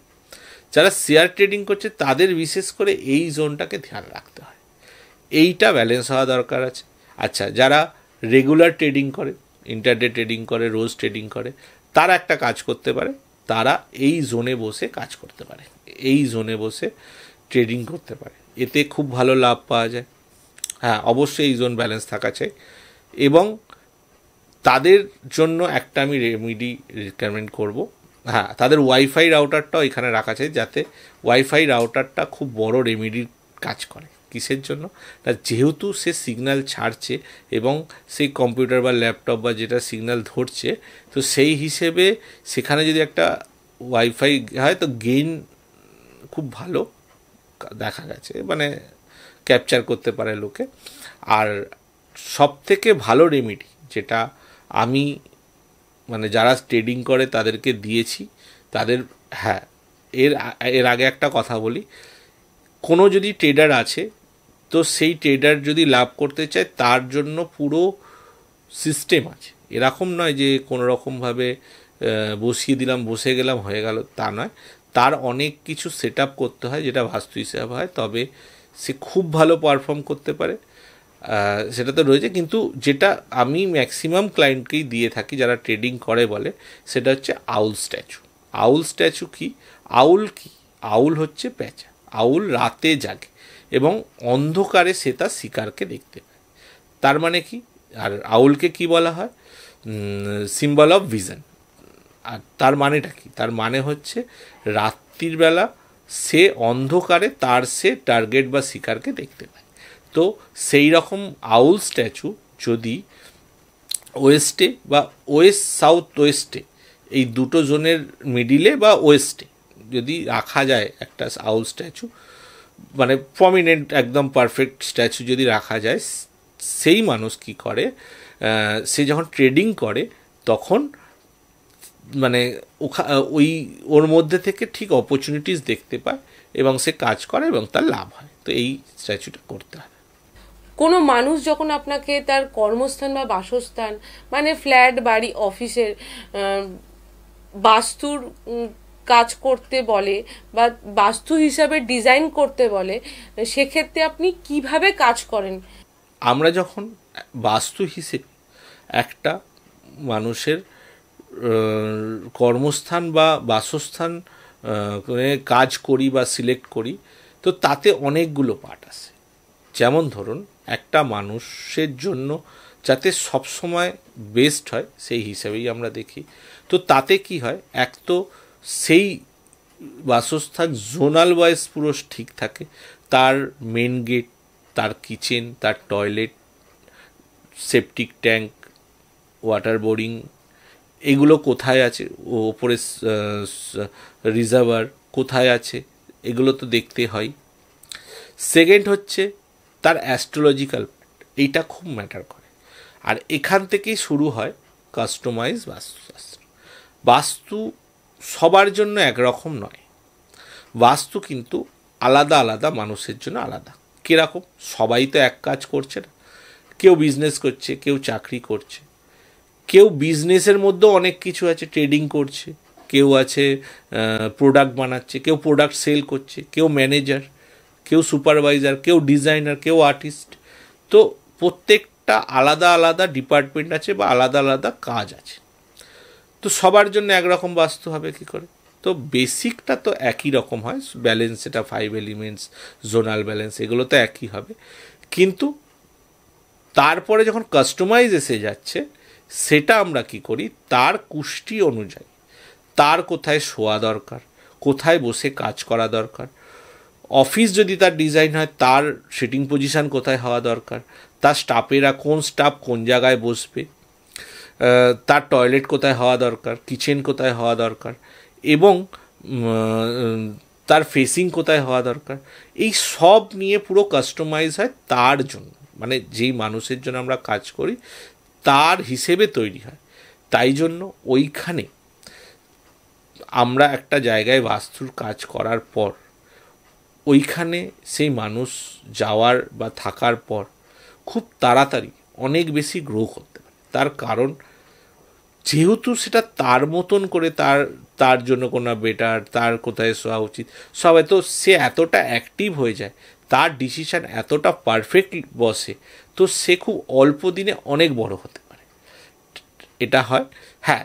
যারা শেয়ার ট্রেডিং করছে তাদের বিশেষ করে এই জোনটাকে ধ্যান রাখতে হয়, এইটা ব্যালেন্স হওয়া দরকার আছে। আচ্ছা, যারা রেগুলার ট্রেডিং করে, ইন্টারডে ট্রেডিং করে, রোজ ট্রেডিং করে, তারা একটা কাজ করতে পারে, তারা এই জোনে বসে কাজ করতে পারে, এই জোনে বসে ট্রেডিং করতে পারে, এতে খুব ভালো লাভ পাওয়া যায়। হ্যাঁ, অবশ্যই এই জোন ব্যালেন্স থাকা চাই। এবং তাদের জন্য একটা আমি রেমেডি রিকমেন্ড করব, হ্যাঁ, তাদের ওয়াইফাই রাউটারটাও এখানে রাখা চাই, যাতে ওয়াইফাই রাউটারটা খুব বড় রেমেডির কাজ করে। কিসের জন্য? না, যেহেতু সে সিগন্যাল ছাড়ছে এবং সেই কম্পিউটার বা ল্যাপটপ বা যেটা সিগন্যাল ধরছে, তো সেই হিসেবে সেখানে যদি একটা ওয়াইফাই হয় তো গেইন খুব ভালো দেখা গেছে, মানে ক্যাপচার করতে পারে লোকে। আর সবথেকে ভালো রেমেডি যেটা আমি মানে যারা ট্রেডিং করে তাদেরকে দিয়েছি, তাদের হ্যাঁ, এর আগে একটা কথা বলি, কোনো যদি ট্রেডার আছে তো সেই ট্রেডার যদি লাভ করতে চায় তার জন্য পুরো সিস্টেম আছে। এরকম নয় যে কোনো রকমভাবে বসিয়ে দিলাম, বসে গেলাম, হয়ে গেল, তা নয়। তার অনেক কিছু সেট আপ করতে হয়, যেটা বাস্তু হিসাবে হয়, তবে সে খুব ভালো পারফর্ম করতে পারে, সেটা তো রয়েছে। কিন্তু যেটা আমি ম্যাক্সিমাম ক্লায়েন্টকেই দিয়ে থাকি যারা ট্রেডিং করে বলে, সেটা হচ্ছে আউল স্ট্যাচু। আউল স্ট্যাচু কি? আউল হচ্ছে প্যাঁচা। আউল রাতে জাগে এবং অন্ধকারে সে তার শিকারকে দেখতে পায়। তার মানে কি? আর আউলকে কি বলা হয়? Symbol of vision. আর তার মানেটা কি? তার মানে হচ্ছে রাত্রির বেলা সে অন্ধকারে সে টার্গেট বা শিকারকে দেখতে পায়। তো সেই রকম আউল স্ট্যাচু যদি ওয়েস্টে বা সাউথ ওয়েস্টে, এই দুটো জোনের মিডিলে বা ওয়েস্টে যদি রাখা যায় একটা আউল স্ট্যাচু, মানে প্রমিনেন্ট একদম পারফেক্ট স্ট্যাচু যদি রাখা যায়, সেই মানুষ কি করে, সে যখন ট্রেডিং করে তখন মানে ওর মধ্যে থেকে ঠিক অপরচুনিটিস দেখতে পায় এবং সে কাজ করে এবং তার লাভ হয়। তো এই স্ট্যাচুটা করতে হবে। কোনো মানুষ যখন আপনাকে তার কর্মস্থান বা বাসস্থান মানে ফ্ল্যাট, বাড়ি, অফিসের বাস্তুর কাজ করতে বলে বা বাস্তু হিসাবে ডিজাইন করতে বলে, সেক্ষেত্রে আপনি কিভাবে কাজ করেন? আমরা যখন বাস্তু হিসেবে একটা মানুষের কর্মস্থান বা বাসস্থান কাজ করি বা সিলেক্ট করি, তো তাতে অনেকগুলো পার্ট আছে। যেমন ধরুন, একটা মানুষের জন্য যাতে সবসময় বেস্ট হয় সেই হিসেবেই আমরা দেখি। তো তাতে কি হয়, এক তো সেই বাসস্থান জোনাল ওয়াইজ পুরো ঠিক থাকে, তার মেন গেট, তার কিচেন, তার toilet, septic tank, water boring, এগুলো কোথায় আছে, ওপরে রিজার্ভার কোথায় আছে, এগুলো তো দেখতে হয়। সেকেন্ড হচ্ছে তার অ্যাস্ট্রোলজিক্যাল পার্ট, এইটা খুব ম্যাটার করে। আর এখান থেকেই শুরু হয় কাস্টমাইজ বাস্তুশাস্ত্র। বাস্তু সবার জন্য একরকম নয়, বাস্তু কিন্তু আলাদা আলাদা মানুষের জন্য আলাদা। কীরকম? সবাই তো এক কাজ করছে না, কেউ বিজনেস করছে, কেউ চাকরি করছে, কেউ বিজনেসের মধ্যেও অনেক কিছু আছে, ট্রেডিং করছে, কেউ আছে প্রোডাক্ট বানাচ্ছে, কেউ প্রোডাক্ট সেল করছে, কেউ ম্যানেজার, কেউ সুপারভাইজার, কেউ ডিজাইনার, কেউ আর্টিস্ট। তো প্রত্যেকটা আলাদা আলাদা ডিপার্টমেন্ট আছে বা আলাদা আলাদা কাজ আছে। তো সবার জন্য একরকম বাস্তু হবে কি করে? তো বেসিকটা তো একই রকম হয়, ব্যালেন্স, এটা 5 এলিমেন্টস, জোনাল ব্যালেন্স, এগুলো তো একই হবে। কিন্তু তারপরে যখন কাস্টমাইজ এসে যাচ্ছে, সেটা আমরা কি করি, তার কুষ্টি অনুযায়ী তার কোথায় শোয়া দরকার, কোথায় বসে কাজ করা দরকার, অফিস যদি তার ডিজাইন হয় তার সিটিং পজিশন কোথায় হওয়া দরকার, তার স্টাফেরা কোন স্টাফ কোন জায়গায় বসবে, তার টয়লেট কোথায় হওয়া দরকার, কিচেন কোথায় হওয়া দরকার, এবং তার ফেসিং কোথায় হওয়া দরকার, এই সব নিয়ে পুরো কাস্টমাইজ হয় তার জন্য, মানে যেই মানুষের জন্য আমরা কাজ করি তার হিসেবে তৈরি হয়। তাই জন্য ওইখানে আমরা একটা জায়গায় বাস্তুর কাজ করার পর ওইখানে সেই মানুষ যাওয়ার বা থাকার পর খুব তাড়াতাড়ি অনেক বেশি গ্রো করতে পারে। তার কারণ যেহেতু সেটা তার মতন করে, তার জন্য কোনো বেটার, তার কোথায় শোয়া উচিত, সবাই তো সে এতটা অ্যাক্টিভ হয়ে যায়, তার ডিসিশান এতটা পারফেক্ট বসে, তো সে খুব অল্প দিনে অনেক বড় হতে পারে। এটা হয়। হ্যাঁ,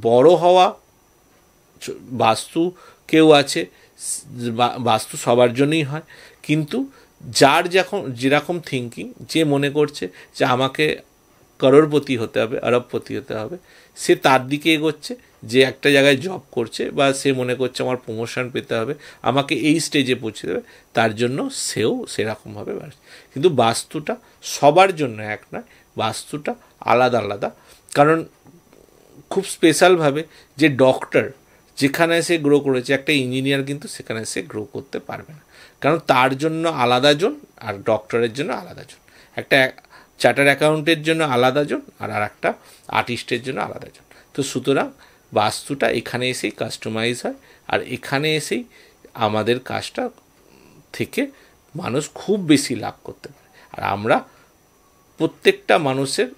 বড় হওয়া বাস্তু কেউ আছে, বাস্তু সবার জন্যই হয়, কিন্তু যার যেরকম থিঙ্কিং, যে মনে করছে যে আমাকে করোড়পতি হতে হবে, আরবপতি হতে হবে, সে তার দিকে এগোচ্ছে। যে একটা জায়গায় জব করছে বা সে মনে করছে আমার প্রমোশন পেতে হবে, আমাকে এই স্টেজে পৌঁছে দেবে, তার জন্য সেও সেরকমভাবে বাড়ছে। কিন্তু বাস্তুটা সবার জন্য এক নয়, বাস্তুটা আলাদা আলাদা। কারণ খুব স্পেশালভাবে যে ডক্টর যেখানে সে গ্রো করেছে, একটা ইঞ্জিনিয়ার কিন্তু সেখানে সে গ্রো করতে পারবে না, কারণ তার জন্য আলাদা জন আর ডক্টরের জন্য আলাদা জন, একটা চার্টার অ্যাকাউন্টের জন্য আলাদা জন আর একটা আর্টিস্টের জন্য আলাদা জন। তো সুতরাং বাস্তুটা এখানে এসেই কাস্টমাইজ হয়, আর এখানে এসেই আমাদের কাজটা থেকে মানুষ খুব বেশি লাভ করতে পারে। আর আমরা প্রত্যেকটা মানুষের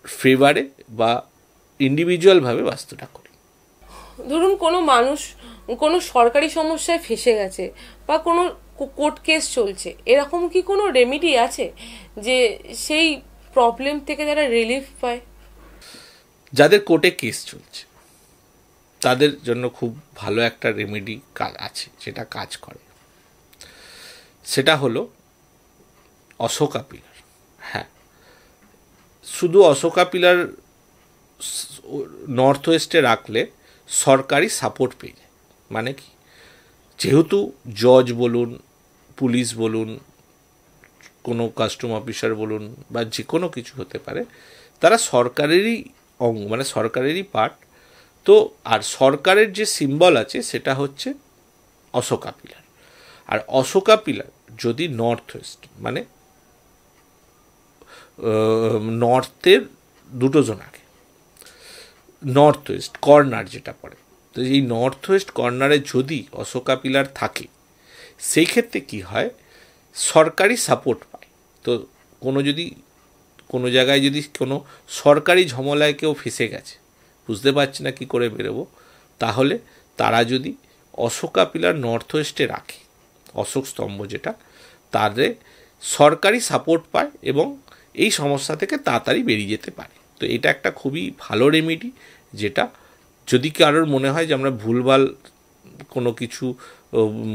ফেভারে বা ইন্ডিভিজুয়ালভাবে বাস্তুটা করি। ধরুন কোনো মানুষ কোনো সরকারি সমস্যায় ফেসে গেছে বা কোনো কোর্ট কেস চলছে, এরকম কি কোনো রেমেডি আছে যে সেই প্রবলেম থেকে যারা রিলিফ পায়? যাদের কোর্টে কেস চলছে তাদের জন্য খুব ভালো একটা রেমেডি আছে, যেটা কাজ করে, সেটা হলো অশোকা পিলার। হ্যাঁ, শুধু অশোকা পিলার নর্থ ওয়েস্টে রাখলে সরকারি সাপোর্ট পেয়ে যায়। মানে কি, যেহেতু জজ বলুন, পুলিশ বলুন, কোনো কাস্টম অফিসার বলুন বা যে কোনো কিছু হতে পারে, তারা সরকারেরই অঙ্গ, মানে সরকারেরই পার্ট। তো আর সরকারের যে সিম্বল আছে সেটা হচ্ছে অশোকা পিলার। আর অশোকা পিলার যদি নর্থ ওয়েস্ট, মানে নর্থের দুটো জোন আগে, নর্থ ওয়েস্ট কর্নার যেটা পড়ে, তো এই নর্থ ওয়েস্ট কর্নারে যদি অশোকা পিলার থাকে, সেই ক্ষেত্রে কি হয়, সরকারি সাপোর্ট পায়। তো কোনো জায়গায় যদি কোনো সরকারি ঝামেলায় কেউ ফেসে গেছে, বুঝতে পারছি না কী করে বেরোবো, তাহলে তারা যদি অশোকা পিলার নর্থ ওয়েস্টে রাখে, অশোক স্তম্ভ যেটা, তাদের সরকারি সাপোর্ট পায় এবং এই সমস্যা থেকে তাড়াতাড়ি বেরিয়ে যেতে পারে। তো এটা একটা খুবই ভালো রেমেডি, যেটা যদি কারোর মনে হয় যে আমরা ভুলভাল কোনো কিছু,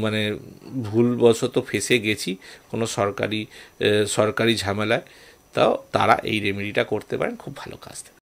মানে ভুলবশত ফেসে গেছি কোনো সরকারি ঝামেলায়, তাও তারা এই রেমেডিটা করতে পারেন, খুব ভালো কাজ দেবে।